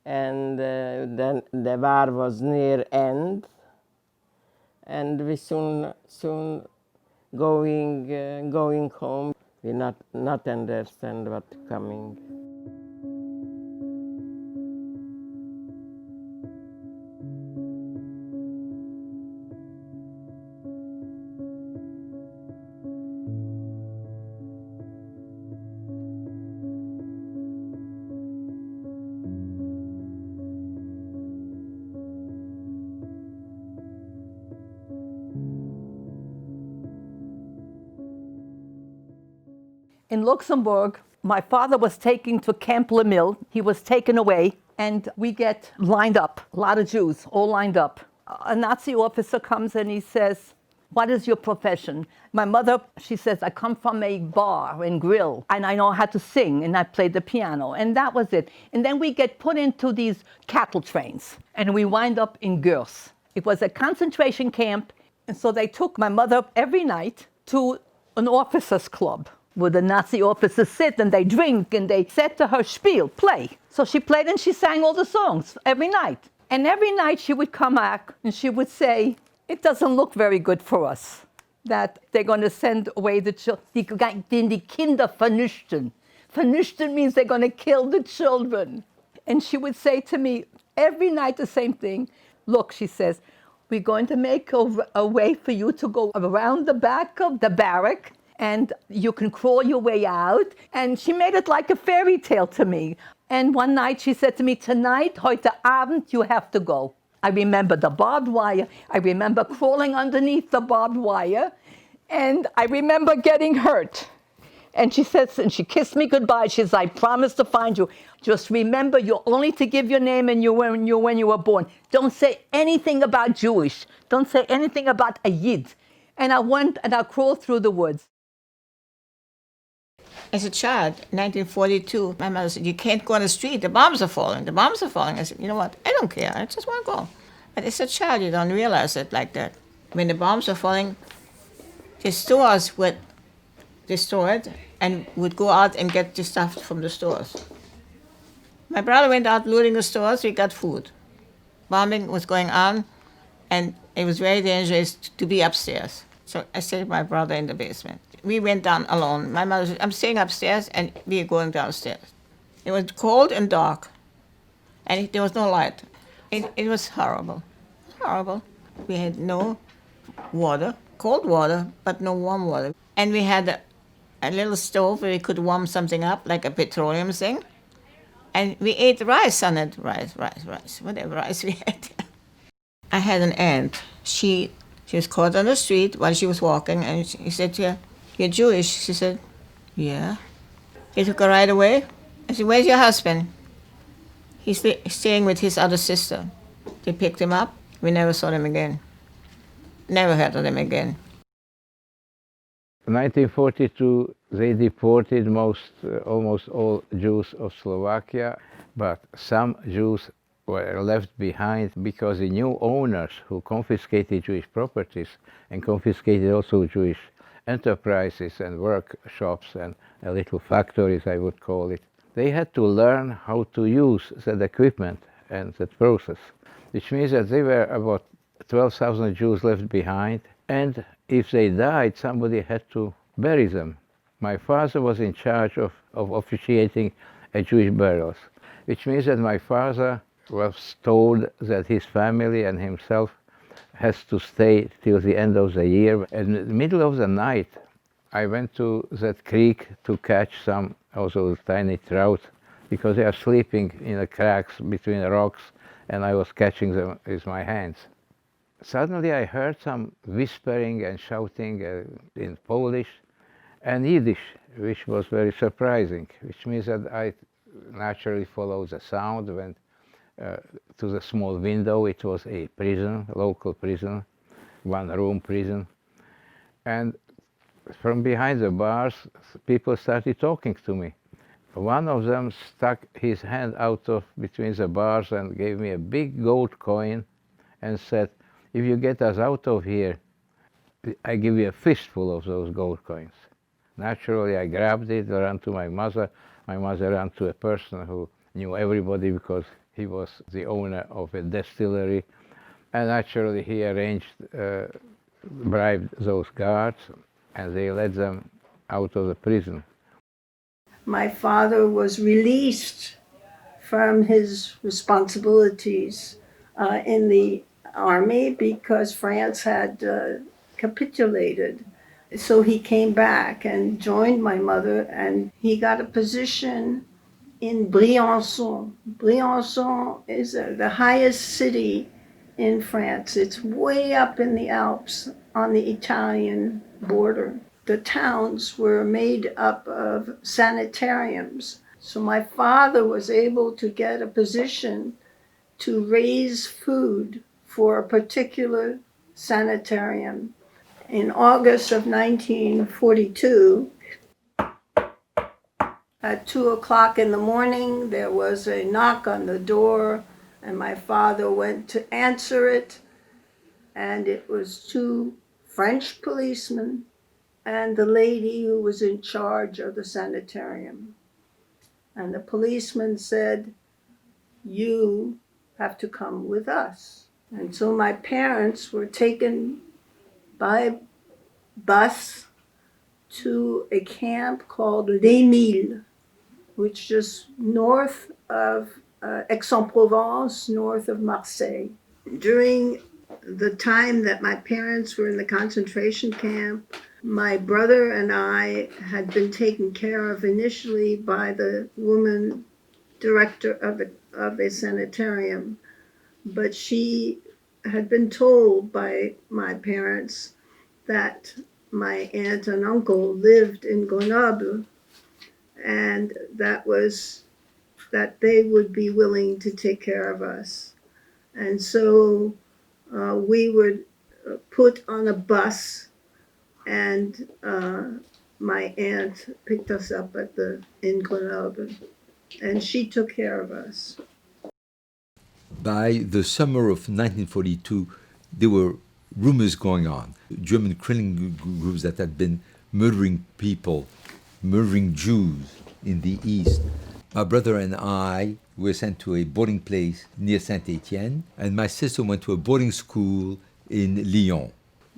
Speaker 25: and then the war was near end, and we soon going home. We not understand what coming.
Speaker 21: In Luxembourg, my father was taken to Camp Le Mille. He was taken away, and we get lined up, a lot of Jews, all lined up. A Nazi officer comes and he says, "What is your profession?" My mother, she says, "I come from a bar and grill, and I know how to sing, and I played the piano," and that was it. And then we get put into these cattle trains, and we wind up in Gurs. It was a concentration camp, and so they took my mother every night to an officers' club, where the Nazi officers sit and they drink and they said to her, "Spiel, play." So she played and she sang all the songs every night. And every night she would come back and she would say, "It doesn't look very good for us that they're going to send away the children. Die Kinder vernichten." Vernichten means they're going to kill the children. And she would say to me every night the same thing. "Look," she says, "we're going to make a way for you to go around the back of the barrack, and you can crawl your way out." And she made it like a fairy tale to me. And one night she said to me, "Tonight, heute Abend, you have to go." I remember the barbed wire. I remember crawling underneath the barbed wire. And I remember getting hurt. And she says, and she kissed me goodbye. She says, I promise to find you. Just remember, you're only to give your name and when you were born. Don't say anything about Jewish. Don't say anything about a Yid. And I went and I crawled through the woods.
Speaker 9: As a child, 1942, my mother said, you can't go on the street, the bombs are falling, the bombs are falling. I said, you know what, I don't care, I just want to go. But as a child, you don't realize it like that. When the bombs were falling, the stores were destroyed and would go out and get the stuff from the stores. My brother went out looting the stores, we got food. Bombing was going on, and it was very dangerous to be upstairs. So I stayed with my brother in the basement. We went down alone. My mother said, I'm staying upstairs, and we are going downstairs. It was cold and dark, and there was no light. It was horrible, horrible. We had no water, cold water, but no warm water. And we had a little stove where we could warm something up, like a petroleum thing. And we ate rice on it, rice, whatever rice we had. I had an aunt. She was caught on the street while she was walking, and he said to her, you're Jewish? She said, yeah. He took her right away. I said, where's your husband? He's staying with his other sister. They picked him up. We never saw them again. Never heard of them again.
Speaker 10: In 1942, they deported almost all Jews of Slovakia, but some Jews were left behind because the new owners who confiscated Jewish properties and confiscated also Jewish enterprises and workshops and little factories, I would call it, they had to learn how to use that equipment and that process, which means that there were about 12,000 Jews left behind, and if they died, somebody had to bury them. My father was in charge of officiating a Jewish burials, which means that my father was told that his family and himself has to stay till the end of the year. In the middle of the night, I went to that creek to catch some also tiny trout because they are sleeping in the cracks between the rocks, and I was catching them with my hands. Suddenly I heard some whispering and shouting in Polish and Yiddish, which was very surprising, which means that I naturally followed the sound, went to the small window. It was a prison, a local prison, one-room prison. And from behind the bars, people started talking to me. One of them stuck his hand out of between the bars and gave me a big gold coin and said, if you get us out of here, I give you a fistful of those gold coins. Naturally, I grabbed it, ran to my mother. My mother ran to a person who knew everybody because he was the owner of a distillery. And naturally, he bribed those guards, and they let them out of the prison.
Speaker 26: My father was released from his responsibilities in the army because France had capitulated. So he came back and joined my mother, and he got a position in Briançon. Briançon is the highest city in France. It's way up in the Alps on the Italian border. The towns were made up of sanitariums. So my father was able to get a position to raise food for a particular sanitarium. In August of 1942, at 2 o'clock in the morning, there was a knock on the door, and my father went to answer it, and it was two French policemen and the lady who was in charge of the sanitarium. And the policeman said, you have to come with us. And so my parents were taken by bus to a camp called Les Milles, which is north of Aix-en-Provence, north of Marseille. During the time that my parents were in the concentration camp, my brother and I had been taken care of initially by the woman director of a sanitarium. but she had been told by my parents that my aunt and uncle lived in Grenoble, and that they would be willing to take care of us. And so we were put on a bus, and my aunt picked us up in Grenoble, and she took care of us.
Speaker 27: By the summer of 1942, there were rumors going on. German killing groups that had been murdering people, murdering Jews in the East. My brother and I were sent to a boarding place near Saint-Étienne, and my sister went to a boarding school in Lyon.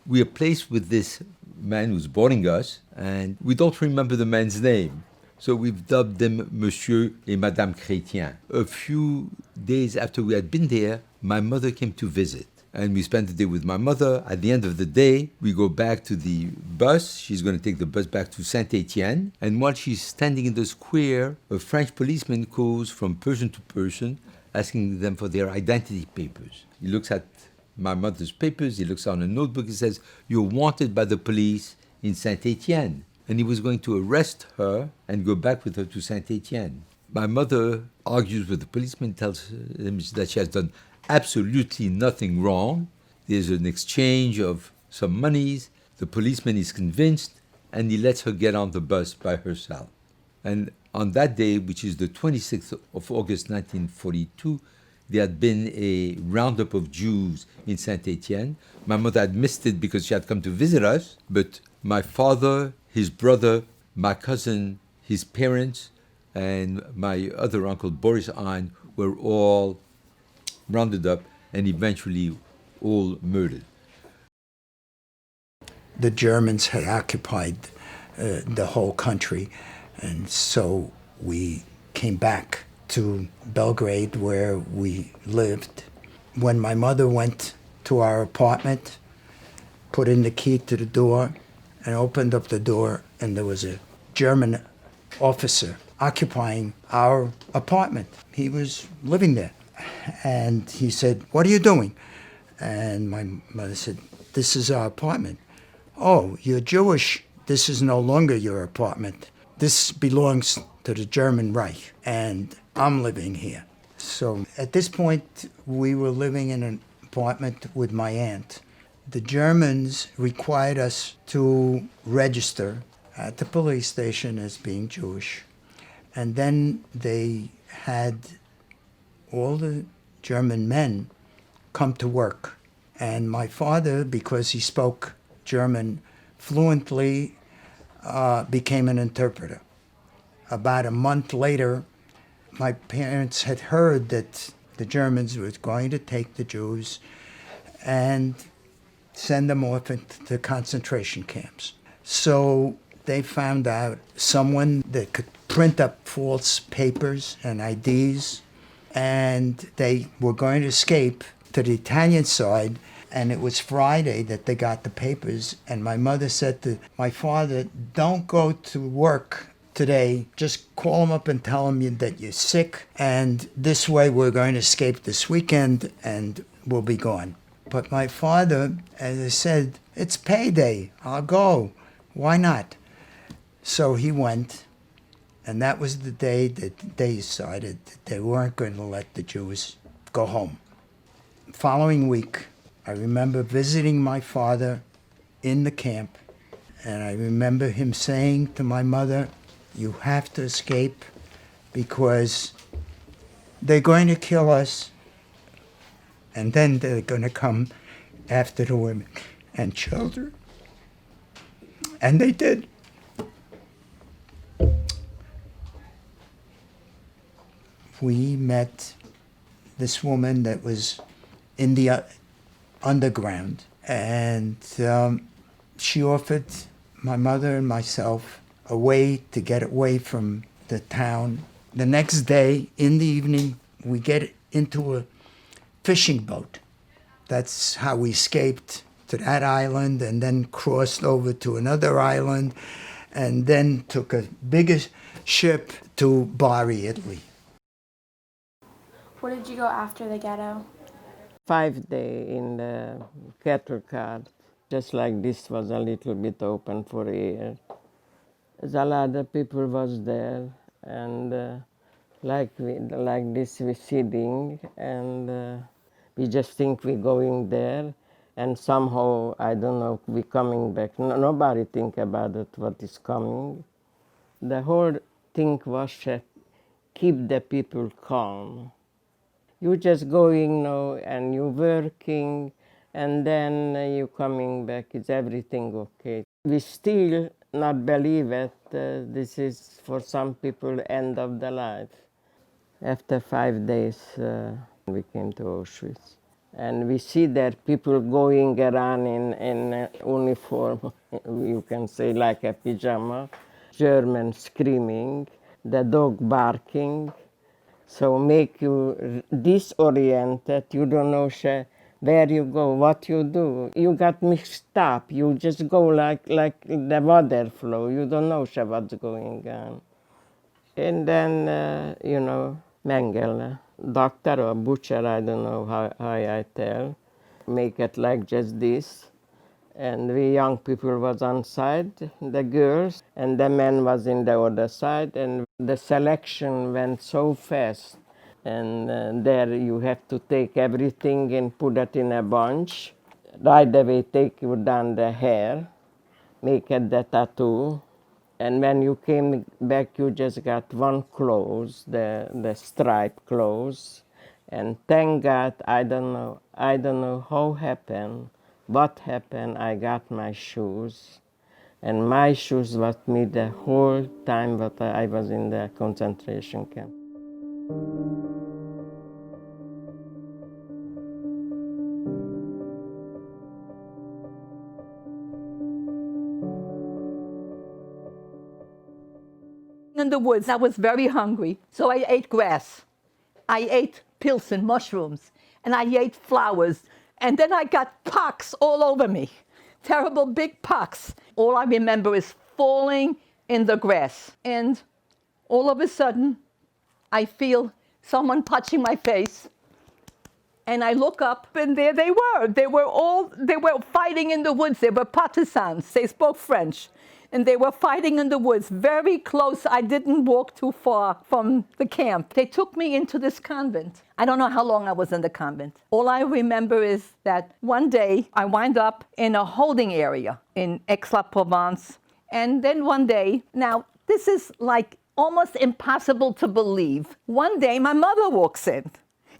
Speaker 27: We are placed with this man who's boarding us, and we don't remember the man's name. So we've dubbed them Monsieur et Madame Chrétien. A few days after we had been there, my mother came to visit. And we spent the day with my mother. At the end of the day, we go back to the bus. She's going to take the bus back to Saint-Étienne. And while she's standing in the square, a French policeman goes from person to person, asking them for their identity papers. He looks at my mother's papers. He looks on a notebook. He says, "You're wanted by the police in Saint-Étienne." And he was going to arrest her and go back with her to Saint-Étienne. My mother argues with the policeman, tells him that she has done absolutely nothing wrong. There's an exchange of some monies. The policeman is convinced, and he lets her get on the bus by herself. And on that day, which is the 26th of August 1942, there had been a roundup of Jews in Saint-Étienne. My mother had missed it because she had come to visit us, but my father, his brother, my cousin, his parents, and my other uncle, Boris Ein, were all rounded up and eventually all murdered.
Speaker 28: The Germans had occupied the whole country, and so we came back to Belgrade where we lived. When my mother went to our apartment, put in the key to the door, and opened up the door, and there was a German officer occupying our apartment. He was living there. And he said, "What are you doing?" And my mother said, "This is our apartment." "Oh, you're Jewish. This is no longer your apartment. This belongs to the German Reich, and I'm living here." So at this point, we were living in an apartment with my aunt. The Germans required us to register at the police station as being Jewish. And then they had all the German men come to work. And my father, because he spoke German fluently, became an interpreter. About a month later, my parents had heard that the Germans were going to take the Jews and send them off into concentration camps. So they found out someone that could print up false papers and IDs, and they were going to escape to the Italian side, and it was Friday that they got the papers, and my mother said to my father, "Don't go to work today, just call him up and tell him that you're sick, and this way we're going to escape this weekend and we'll be gone." But my father, as I said, "It's payday, I'll go, why not?" So he went, and that was the day that they decided that they weren't going to let the Jews go home. The following week, I remember visiting my father in the camp, and I remember him saying to my mother, "You have to escape because they're going to kill us, and then they're going to come after the women and children." And they did. We met this woman that was in the underground, and she offered my mother and myself a way to get away from the town. The next day, in the evening, we get into a fishing boat. That's how we escaped to that island, and then crossed over to another island, and then took a bigger ship to Bari, Italy.
Speaker 15: Where did you go after the ghetto?
Speaker 25: 5 days in the cattle cart, just like this was a little bit open for air. A lot of people was there, and like this we sitting, and we just think we going there, and somehow, I don't know, we coming back. Nobody think about it, what is coming. The whole thing was to keep the people calm. You just going now and you working, and then you coming back, is everything okay? We still not believe it. This is for some people end of the life. After 5 days, we came to Auschwitz. And we see that people going around in uniform, you can say like a pyjama, German screaming, the dog barking. So make you disoriented, you don't know where you go, what you do. You got mixed up, you just go like the water flow, you don't know what's going on. And then, Mengele, doctor or butcher, I don't know how I tell, make it like just this. And we young people was on side, the girls, and the men was in the other side, and the selection went so fast. And there you have to take everything and put it in a bunch. Right away take you down the hair, make it the tattoo. And when you came back, you just got one clothes, the stripe clothes. And thank God, I don't know how happened, what happened, I got my shoes. And my shoes was me the whole time that I was in the concentration camp.
Speaker 21: In the woods, I was very hungry, so I ate grass. I ate pills and mushrooms, and I ate flowers, and then I got pox all over me, terrible big pox. All I remember is falling in the grass, and all of a sudden, I feel someone touching my face, and I look up, and there they were. They were fighting in the woods. They were partisans. They spoke French. And they were fighting in the woods, very close. I didn't walk too far from the camp. They took me into this convent. I don't know how long I was in the convent. All I remember is that one day I wind up in a holding area in Aix-la-Provence. And then one day, now this is like almost impossible to believe. One day my mother walks in.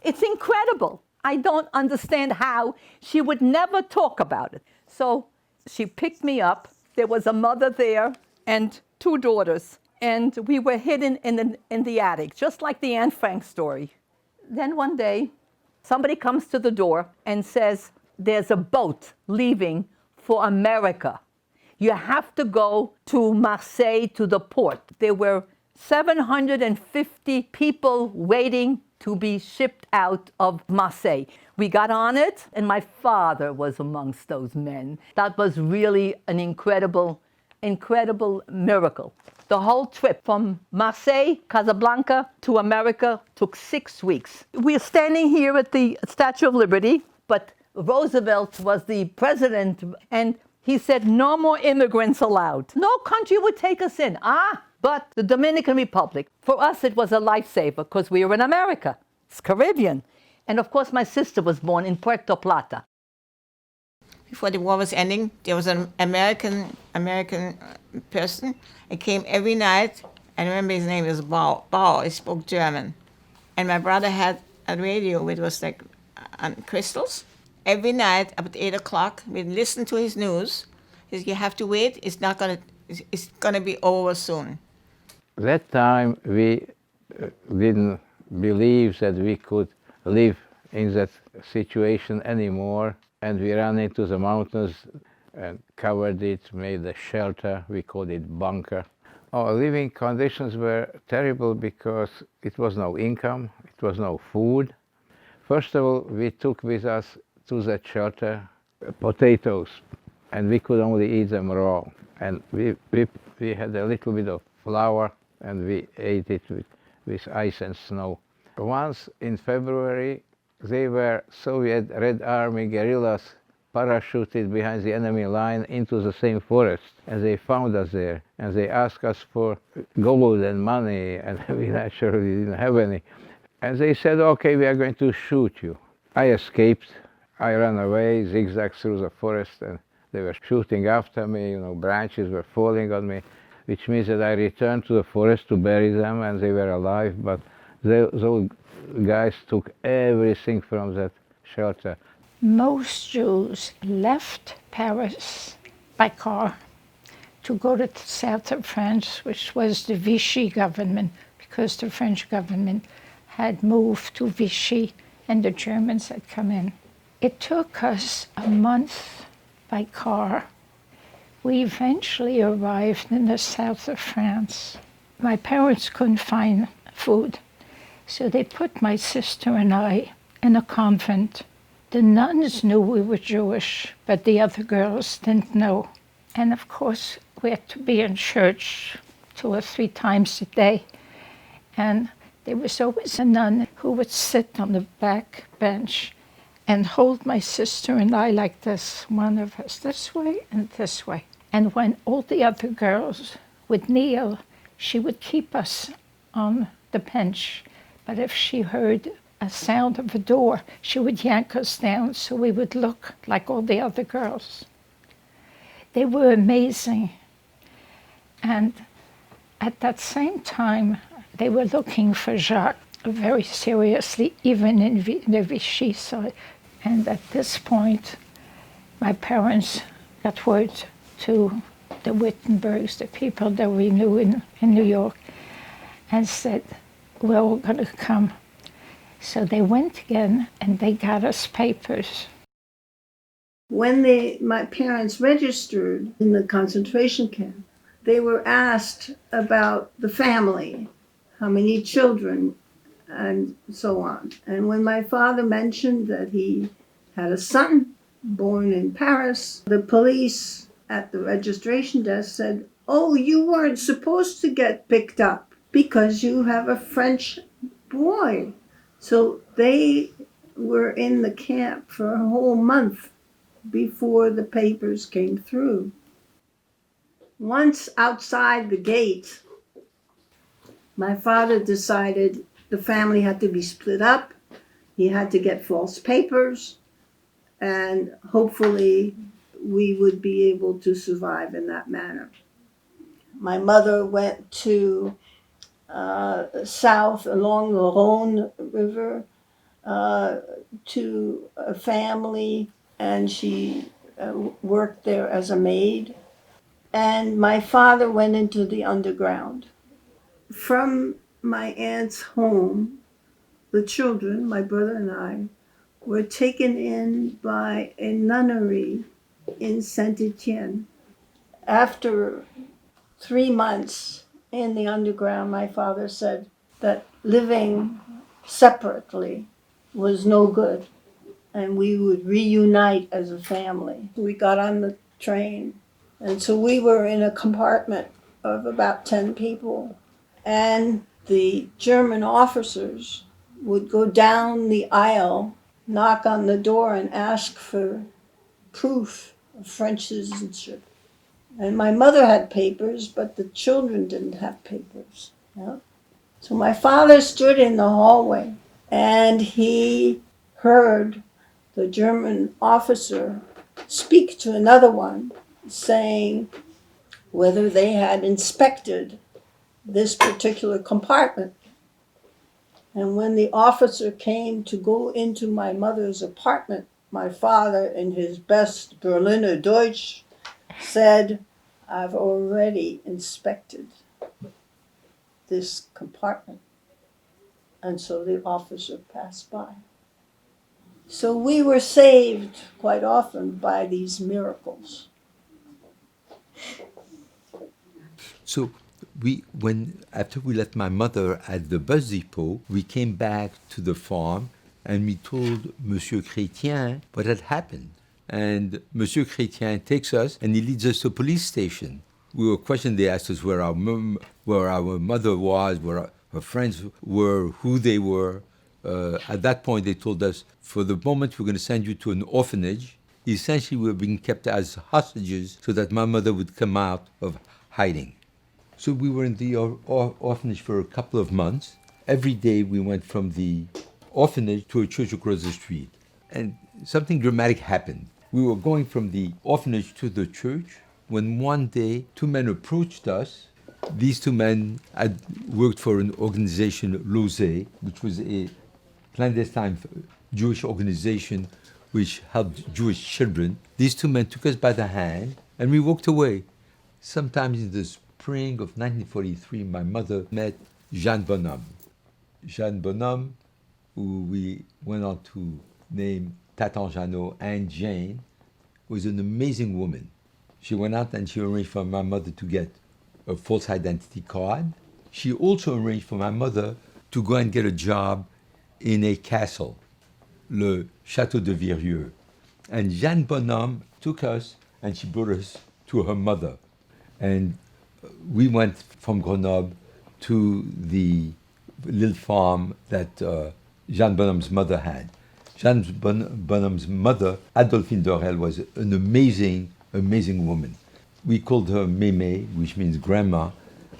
Speaker 21: It's incredible. I don't understand how she would never talk about it. So she picked me up. There was a mother there and 2 daughters, and we were hidden in the attic, just like the Anne Frank story. Then one day, somebody comes to the door and says, there's a boat leaving for America. You have to go to Marseille, to the port. There were 750 people waiting to be shipped out of Marseille. We got on it, and my father was amongst those men. That was really an incredible, incredible miracle. The whole trip from Marseille, Casablanca to America took 6 weeks. We're standing here at the Statue of Liberty, but Roosevelt was the president, and he said no more immigrants allowed. No country would take us in. But the Dominican Republic, for us it was a lifesaver because we were in America. It's Caribbean. And of course my sister was born in Puerto Plata.
Speaker 9: Before the war was ending, there was an American person. He came every night. I remember his name was Bau. He spoke German. And my brother had a radio which was like on crystals. Every night about 8 o'clock, we'd listen to his news. He said, you have to wait. It's gonna be over soon.
Speaker 10: That time we didn't believe that we could live in that situation anymore, and we ran into the mountains and covered it, made a shelter. We called it bunker. Our living conditions were terrible because it was no income, it was no food. First of all, we took with us to that shelter potatoes, and we could only eat them raw. And we had a little bit of flour, and we ate it with ice and snow. Once in February, They were Soviet Red Army guerrillas parachuted behind the enemy line into the same forest, and they found us there, and they asked us for gold and money, and we naturally didn't have any. And they said, okay, we are going to shoot you. I escaped. I ran away, zigzagged through the forest, and they were shooting after me, branches were falling on me, which means that I returned to the forest to bury them, and they were alive, but those guys took everything from that shelter.
Speaker 11: Most Jews left Paris by car to go to the south of France, which was the Vichy government, because the French government had moved to Vichy and the Germans had come in. It took us a month by car. We eventually arrived in the south of France. My parents couldn't find food, so they put my sister and I in a convent. The nuns knew we were Jewish, but the other girls didn't know. And of course, we had to be in church 2 or 3 times a day. And there was always a nun who would sit on the back bench and hold my sister and I like this, one of us this way and this way. And when all the other girls would kneel, she would keep us on the bench. But if she heard a sound of a door, she would yank us down so we would look like all the other girls. They were amazing. And at that same time, they were looking for Jacques very seriously, even in the Vichy side. And at this point, my parents got word to the Wittenbergs, the people that we knew in New York, and said, we're all going to come. So they went again and they got us papers.
Speaker 26: When my parents registered in the concentration camp, they were asked about the family, how many children, and so on. And when my father mentioned that he had a son born in Paris, the police at the registration desk said, oh, you weren't supposed to get picked up because you have a French boy. So they were in the camp for a whole month before the papers came through. Once outside the gate, my father decided the family had to be split up. He had to get false papers, and hopefully we would be able to survive in that manner. My mother went to south along the Rhone River to a family, and she worked there as a maid. And my father went into the underground. From my aunt's home, the children, my brother and I, were taken in by a nunnery in Saint-Étienne. After 3 months in the underground, my father said that living separately was no good, and we would reunite as a family. We got on the train, and so we were in a compartment of about 10 people, and the German officers would go down the aisle, knock on the door, and ask for proof of French citizenship. And my mother had papers, but the children didn't have papers. Yeah? So my father stood in the hallway, and he heard the German officer speak to another one, saying whether they had inspected this particular compartment. And when the officer came to go into my mother's apartment, my father, in his best Berliner Deutsch, said, I've already inspected this compartment. And so the officer passed by. So we were saved quite often by these miracles.
Speaker 27: So after we left my mother at the bus depot, we came back to the farm and we told Monsieur Chrétien what had happened. And Monsieur Chrétien takes us and he leads us to a police station. We were questioned. They asked us where our mother was, where her friends were, who they were. At that point, they told us, for the moment, we're going to send you to an orphanage. Essentially, we were being kept as hostages so that my mother would come out of hiding. So we were in the orphanage for a couple of months. Every day we went from the orphanage to a church across the street. And something dramatic happened. We were going from the orphanage to the church when one day 2 men approached us. These 2 men had worked for an organization, Losé, which was a clandestine Jewish organization which helped Jewish children. These 2 men took us by the hand and we walked away. Sometimes in the spring of 1943, my mother met Jeanne Bonhomme. Jeanne Bonhomme, who we went on to name Tatan Jeannot and Jane, was an amazing woman. She went out and she arranged for my mother to get a false identity card. She also arranged for my mother to go and get a job in a castle, le Château de Virieu. And Jeanne Bonhomme took us and she brought us to her mother. And we went from Grenoble to the little farm that Jeanne Bonhomme's mother had. Jeanne Bonhomme's mother, Adolphine Dorel, was an amazing, amazing woman. We called her Mémé, which means grandma,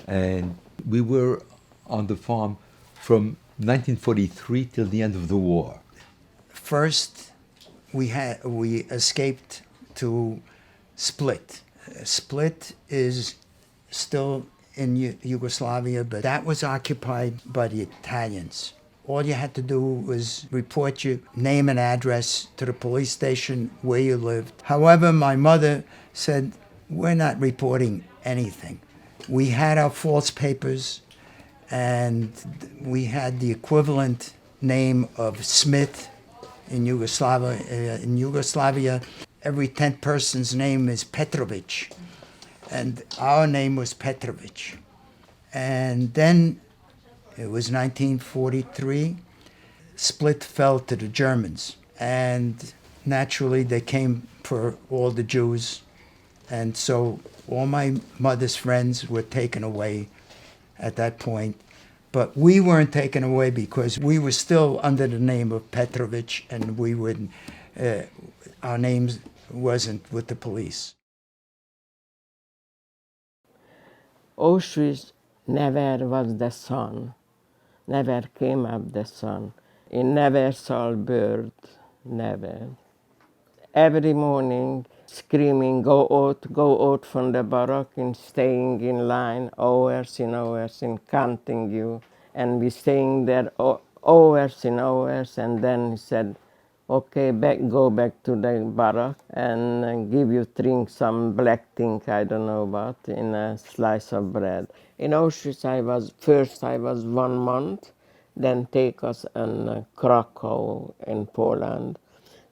Speaker 27: and we were on the farm from 1943 till the end of the war.
Speaker 28: First, we escaped to Split. Split is still in Yugoslavia, but that was occupied by the Italians. All you had to do was report your name and address to the police station where you lived. However, my mother said, we're not reporting anything. We had our false papers and we had the equivalent name of Smith in Yugoslavia. In Yugoslavia, every 10th person's name is Petrovic, and our name was Petrovic. And then it was 1943, Split fell to the Germans, and naturally they came for all the Jews, and so all my mother's friends were taken away at that point. But we weren't taken away because we were still under the name of Petrovic, and we would, our names wasn't with the police.
Speaker 25: Auschwitz never was the sun, never came up the sun. It never saw a bird, never. Every morning, screaming, go out from the barrack, and staying in line hours and hours and counting you. And we staying there hours and hours, and then he said, okay, go back to the barrack and give you drink some black thing, I don't know what, in a slice of bread. In Auschwitz, I was 1 month, then take us in Krakow in Poland.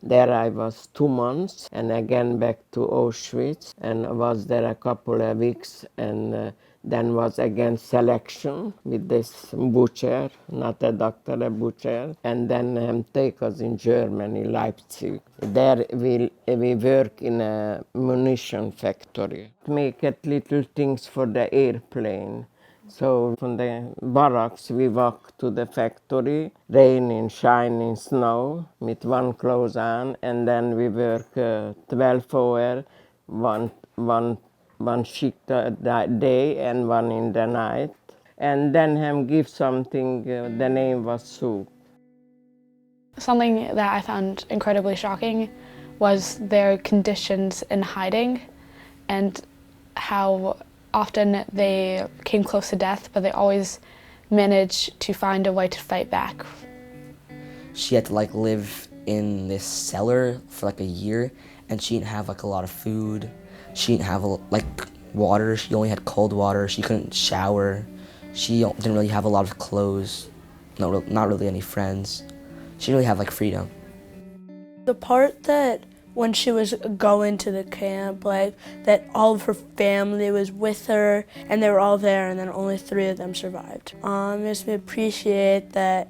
Speaker 25: There I was 2 months, and again back to Auschwitz, and I was there a couple of weeks, and then was again selection with this butcher, not a doctor, a butcher, and then take us in Germany, Leipzig. There we work in a munition factory, make little things for the airplane. So from the barracks we walk to the factory, rain and shine and snow, with one clothes on, and then we work 12 hours, one shift a day and one in the night. And then him give something, the name was soup.
Speaker 8: Something that I found incredibly shocking was their conditions in hiding and how often they came close to death, but they always managed to find a way to fight back.
Speaker 5: She had to live in this cellar for a year, and she didn't have a lot of food. She didn't have water. She only had cold water. She couldn't shower. She didn't really have a lot of clothes. Not really any friends. She didn't really have freedom.
Speaker 15: The part that when she was going to the camp, that all of her family was with her and they were all there, and then only 3 of them survived. It makes me appreciate that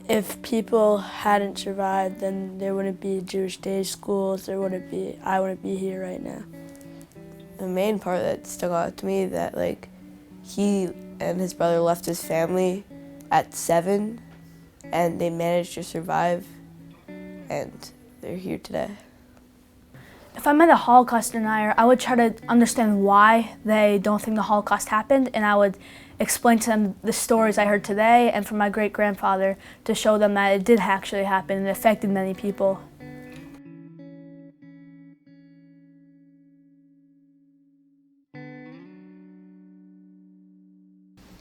Speaker 15: if people hadn't survived, then there wouldn't be Jewish day schools, I wouldn't be here right now.
Speaker 13: The main part that stuck out to me that he and his brother left his family at 7, and they managed to survive, and they're here today.
Speaker 14: If I met a Holocaust denier, I would try to understand why they don't think the Holocaust happened, and I would explain to them the stories I heard today and from my great-grandfather to show them that it did actually happen and it affected many people.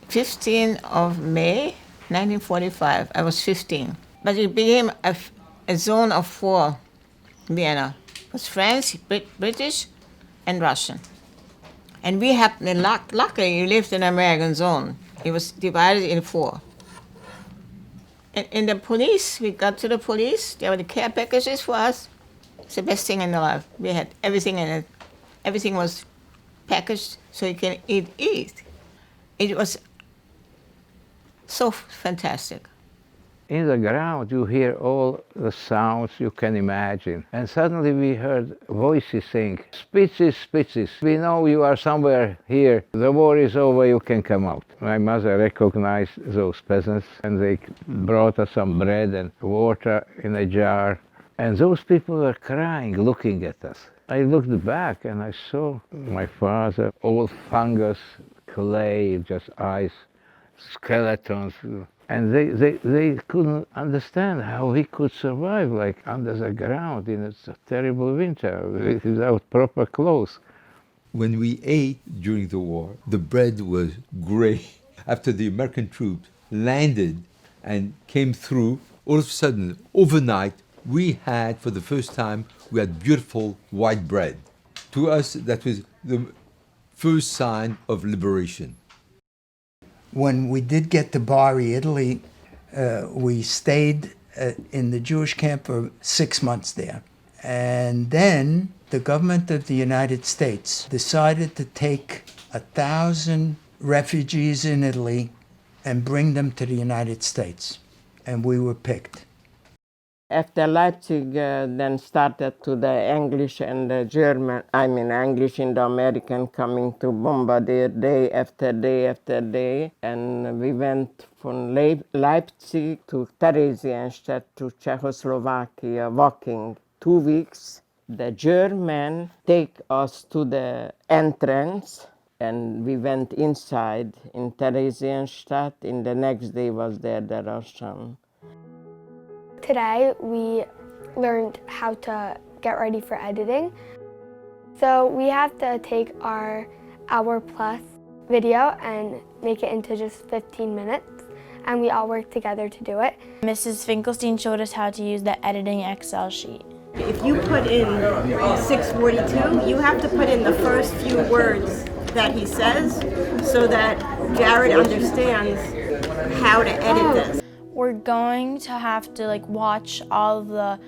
Speaker 9: 15th of May, 1945. I was 15. But it became a zone of 4, Vienna. It was French, British, and Russian. And we happened, luckily, we lived in an American zone. It was divided in 4. And the police, we got to the police, there were the care packages for us. It's the best thing in the life. We had everything in it. Everything was packaged so you can eat. It was so fantastic.
Speaker 10: In the ground, you hear all the sounds you can imagine. And suddenly we heard voices saying, "Spitzes, Spitzes, we know you are somewhere here. The war is over, you can come out." My mother recognized those peasants, and they brought us some bread and water in a jar. And those people were crying, looking at us. I looked back and I saw my father, all fungus, clay, just ice, skeletons. And they couldn't understand how he could survive like under the ground in a terrible winter without proper clothes.
Speaker 27: When we ate during the war, the bread was gray. After the American troops landed and came through, all of a sudden, overnight, we had, for the first time, we had beautiful white bread. To us, that was the first sign of liberation.
Speaker 28: When we did get to Bari, Italy, we stayed in the Jewish camp for 6 months there. And then the government of the United States decided to take 1,000 refugees in Italy and bring them to the United States. And we were picked.
Speaker 25: After Leipzig, then started to the English and the German, English and the American coming to bombardier day after day after day. And we went from Leipzig to Theresienstadt to Czechoslovakia walking 2 weeks. The German take us to the entrance and we went inside in Theresienstadt. In the next day was there the Russian.
Speaker 16: Today we learned how to get ready for editing. So we have to take our hour-plus video and make it into just 15 minutes, and we all work together to do it.
Speaker 17: Mrs. Finkelstein showed us how to use the editing Excel sheet.
Speaker 18: If you put in 642, you have to put in the first few words that he says so that Jared understands how to edit this.
Speaker 17: We're going to have to watch all of the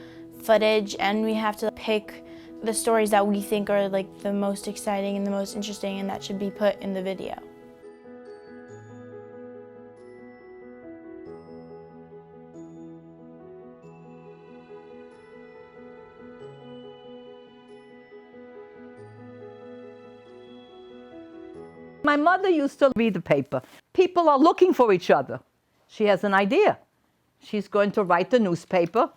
Speaker 17: footage, and we have to pick the stories that we think are the most exciting and the most interesting, and that should be put in the video.
Speaker 21: My mother used to read the paper. People are looking for each other. She has an idea. She's going to write the newspaper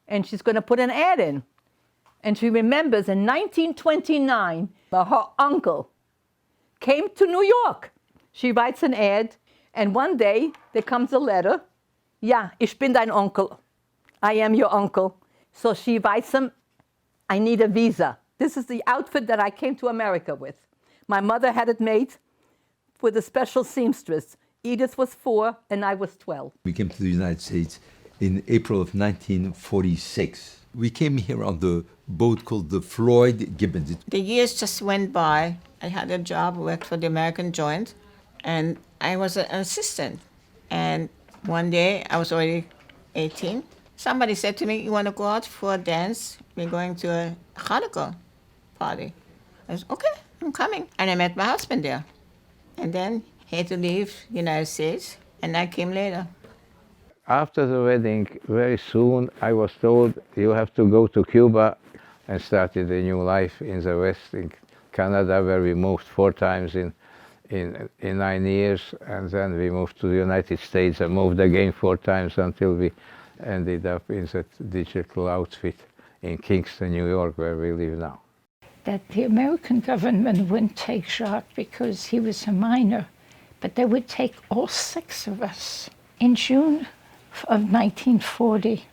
Speaker 21: and she's going to put an ad in. And she remembers in 1929, her uncle came to New York. She writes an ad and one day there comes a letter. Ja, ich bin dein Onkel. I am your uncle. So she writes him, I need a visa. This is the outfit that I came to America with. My mother had it made with a special seamstress. Edith was 4 and I was 12.
Speaker 27: We came to the United States in April of 1946. We came here on the boat called the Floyd Gibbons.
Speaker 9: The years just went by. I had a job, worked for the American Joint, and I was an assistant. And one day, I was already 18. Somebody said to me, you want to go out for a dance? We're going to a Hanukkah party. I said, okay, I'm coming. And I met my husband there. And then he had to leave the United States, and I came later.
Speaker 10: After the wedding, very soon, I was told you have to go to Cuba and started a new life in the West, in Canada, where we moved 4 times in in 9 years, and then we moved to the United States and moved again 4 times until we ended up in that digital outfit in Kingston, New York, where we live now.
Speaker 11: That the American government wouldn't take Jacques because he was a minor, but they would take all 6 of us. In June of 1940,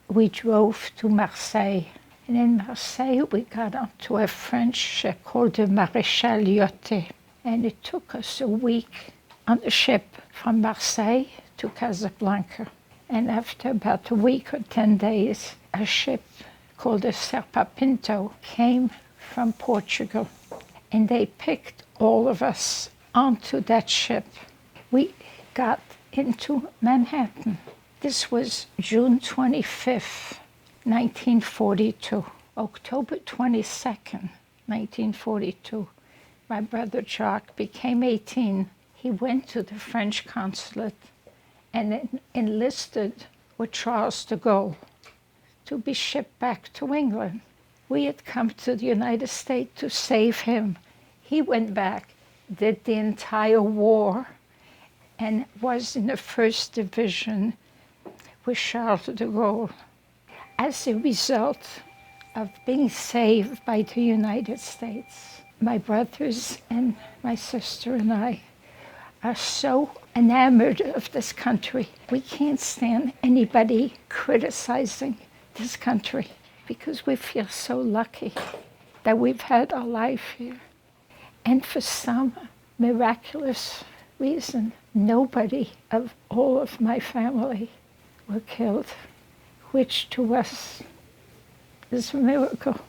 Speaker 11: we drove to Marseille. And in Marseille, we got onto a French ship called the Maréchal Lyoté. And it took us a week on the ship from Marseille to Casablanca. And after about a week or 10 days, a ship called the Serpa Pinto came from Portugal. And they picked all of us onto that ship. We got into Manhattan. This was June 25th, 1942. October 22nd, 1942. My brother Jacques became 18. He went to the French consulate and enlisted with Charles de Gaulle to be shipped back to England. We had come to the United States to save him. He went back, did the entire war, and was in the 1st Division with Charles de Gaulle. As a result of being saved by the United States, my brothers and my sister and I are so enamored of this country. We can't stand anybody criticizing this country because we feel so lucky that we've had our life here. And for some miraculous reason, nobody of all of my family were killed, which to us is a miracle.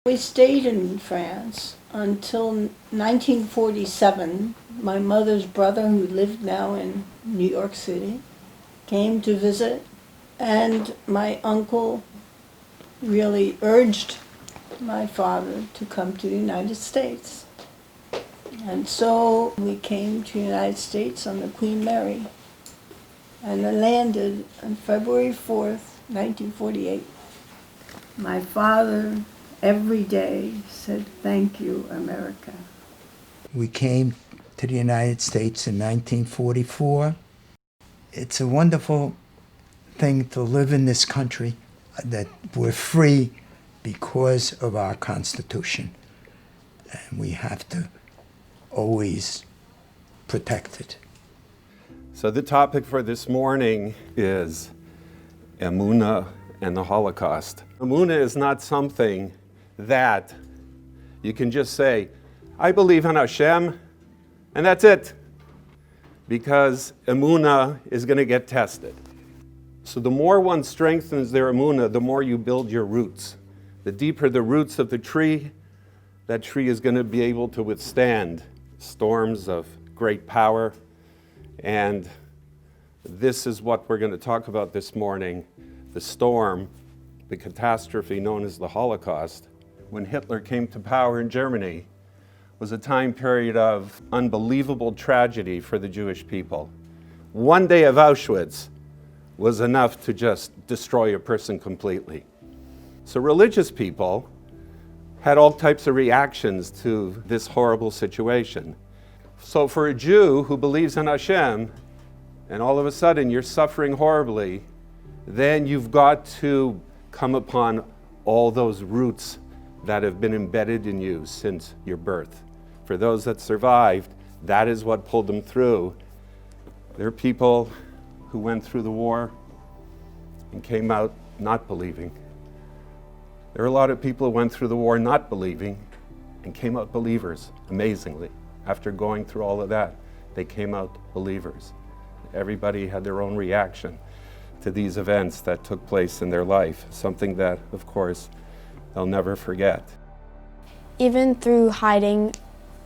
Speaker 26: We stayed in France until 1947. My mother's brother, who lived now in New York City, came to visit, and my uncle really urged my father to come to the United States. And so we came to the United States on the Queen Mary, and I landed on February 4th, 1948. My father every day said, "Thank you, America."
Speaker 28: We came to the United States in 1944. It's a wonderful thing to live in this country, that we're free because of our Constitution. And we have to always protect it.
Speaker 1: So the topic for this morning is Emunah and the Holocaust. Emunah is not something that you can just say, I believe in Hashem, and that's it. Because Emunah is going to get tested. So the more one strengthens their Emunah, the more you build your roots. The deeper the roots of the tree, that tree is going to be able to withstand storms of great power. And this is what we're going to talk about this morning, the storm, the catastrophe known as the Holocaust. When Hitler came to power in Germany, was a time period of unbelievable tragedy for the Jewish people. One day of Auschwitz was enough to just destroy a person completely. So religious people had all types of reactions to this horrible situation. So for a Jew who believes in Hashem, and all of a sudden you're suffering horribly, then you've got to come upon all those roots that have been embedded in you since your birth. For those that survived, that is what pulled them through. There are people who went through the war and came out not believing. There are a lot of people who went through the war not believing and came out believers, amazingly. After going through all of that, they came out believers. Everybody had their own reaction to these events that took place in their life, something that, of course, they'll never forget.
Speaker 16: Even through hiding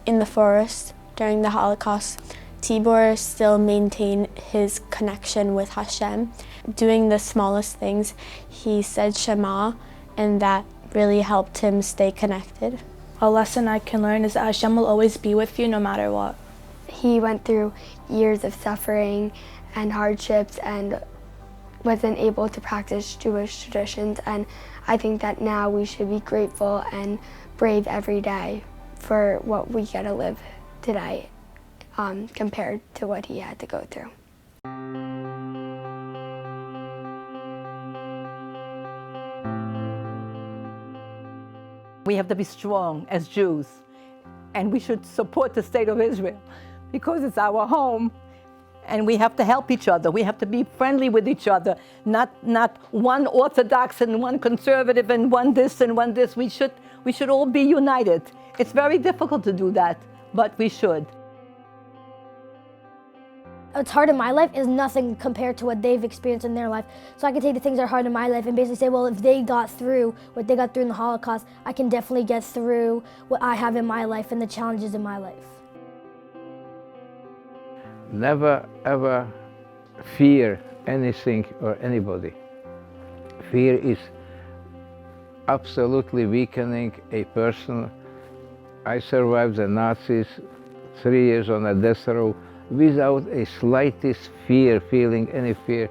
Speaker 16: in the forest during the Holocaust, Tibor still maintained his connection with Hashem. Doing the smallest things, he said Shema, and that really helped him stay connected.
Speaker 14: A lesson I can learn is that Hashem will always be with you no matter what.
Speaker 16: He went through years of suffering and hardships and wasn't able to practice Jewish traditions, and I think that now we should be grateful and brave every day for what we get to live today compared to what he had to go through.
Speaker 21: We have to be strong as Jews, and we should support the state of Israel because it's our home, and we have to help each other. We have to be friendly with each other, not one Orthodox and one conservative and one this and one this. We should all be united. It's very difficult to do that, but we should.
Speaker 2: What's hard in my life is nothing compared to what they've experienced in their life. So I can take the things that are hard in my life and basically say, well, if they got through what they got through in the Holocaust, I can definitely get through what I have in my life and the challenges in my life.
Speaker 10: Never ever fear anything or anybody. Fear is absolutely weakening a person. I survived the Nazis, 3 years on a death row, without a slightest fear, feeling any fear,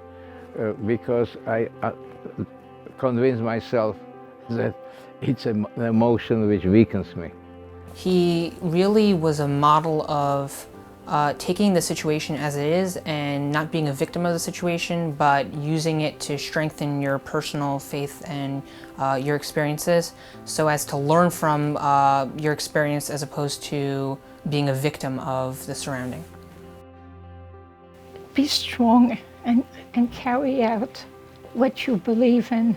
Speaker 10: because I convinced myself that it's an emotion which weakens me.
Speaker 4: He really was a model of taking the situation as it is and not being a victim of the situation, but using it to strengthen your personal faith and your experiences so as to learn from your experience as opposed to being a victim of the surrounding.
Speaker 11: Be strong and carry out what you believe in.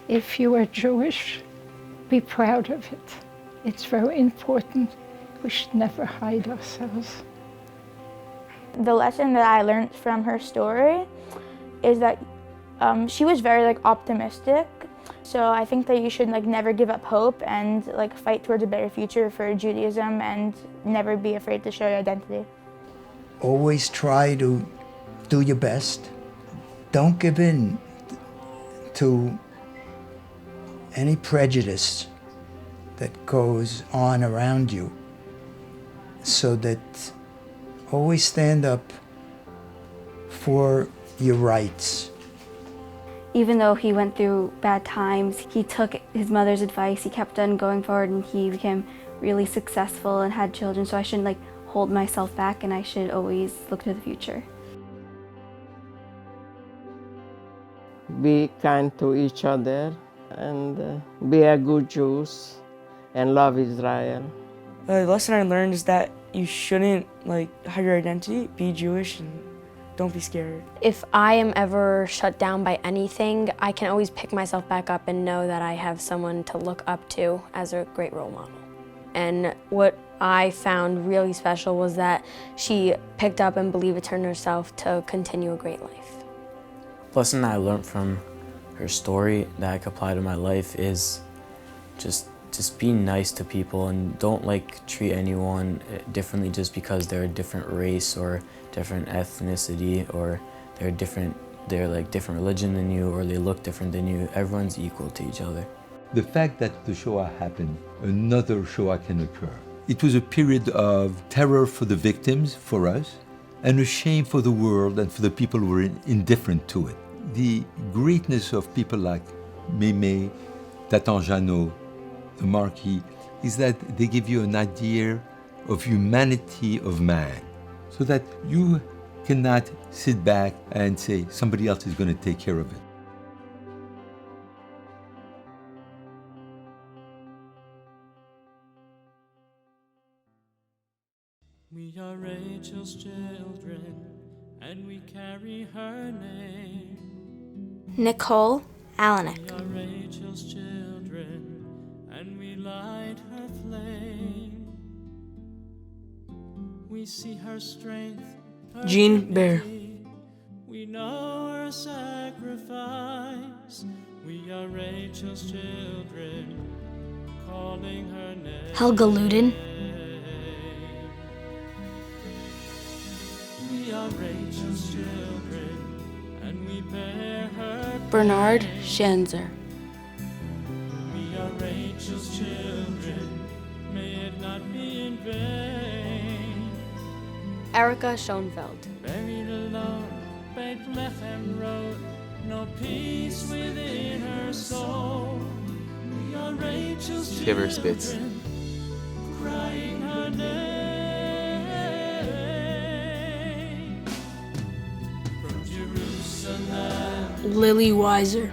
Speaker 11: If you are Jewish, be proud of it. It's very important. We should never hide ourselves.
Speaker 17: The lesson that I learned from her story is that she was very optimistic. So I think that you should never give up hope and fight towards a better future for Judaism and never be afraid to show your identity.
Speaker 28: Always try to do your best. Don't give in to any prejudice that goes on around you, so that always stand up for your rights.
Speaker 12: Even though he went through bad times, he took his mother's advice, he kept on going forward, and he became really successful and had children, so I shouldn't hold myself back, and I should always look to the future.
Speaker 25: Be kind to each other and be a good Jews and love Israel.
Speaker 19: The lesson I learned is that you shouldn't hide your identity, be Jewish, and don't be scared.
Speaker 20: If I am ever shut down by anything, I can always pick myself back up and know that I have someone to look up to as a great role model. And what I found really special was that she picked up and believed in herself to continue a great life.
Speaker 6: The lesson that I learned from her story that I could apply to my life is just be nice to people and don't treat anyone differently just because they're a different race or different ethnicity or they're different religion than you or they look different than you. Everyone's equal to each other.
Speaker 27: The fact that the Shoah happened, another Shoah can occur. It was a period of terror for the victims, for us, and a shame for the world and for the people who were indifferent to it. The greatness of people like Mémé, Tatan Jeannot, the Marquis, is that they give you an idea of humanity of man, so that you cannot sit back and say somebody else is going to take care of it.
Speaker 22: We are Rachel's children, and we carry her name.
Speaker 3: Nicole Alanek.
Speaker 22: We are Rachel's children, and we light her flame. We see her strength, her
Speaker 19: Jean Bear.
Speaker 22: We know her sacrifice. We are Rachel's children, calling her name.
Speaker 2: Helga Luden.
Speaker 22: We are Rachel's children, and we bear her.
Speaker 13: Bernard Schanzer.
Speaker 22: We are Rachel's children, may it not be in vain.
Speaker 20: Erica Schoenfeld.
Speaker 22: Buried alone, Bethlehem Road, no peace within her soul. We are Rachel's
Speaker 23: Kiver Spitz.
Speaker 22: children,
Speaker 5: Lily Weiser.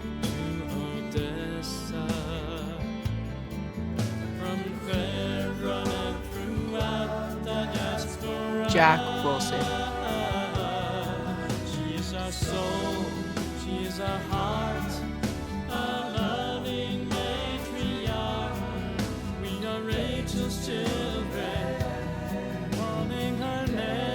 Speaker 4: Jack Wilson.
Speaker 22: She is our soul, she is our heart, our loving matriarch. We are Rachel's children, calling her name.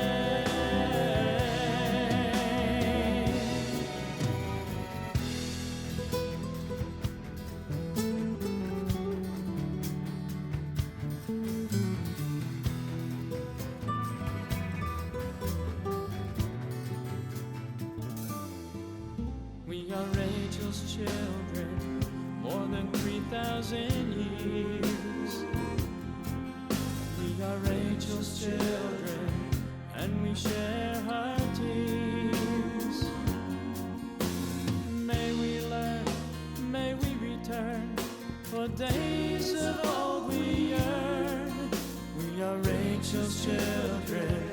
Speaker 22: We are Rachel's children, more than 3,000 years. We are Rachel's children, and we share her tears. May we learn, may we return, for days of old we yearn. We are Rachel's children.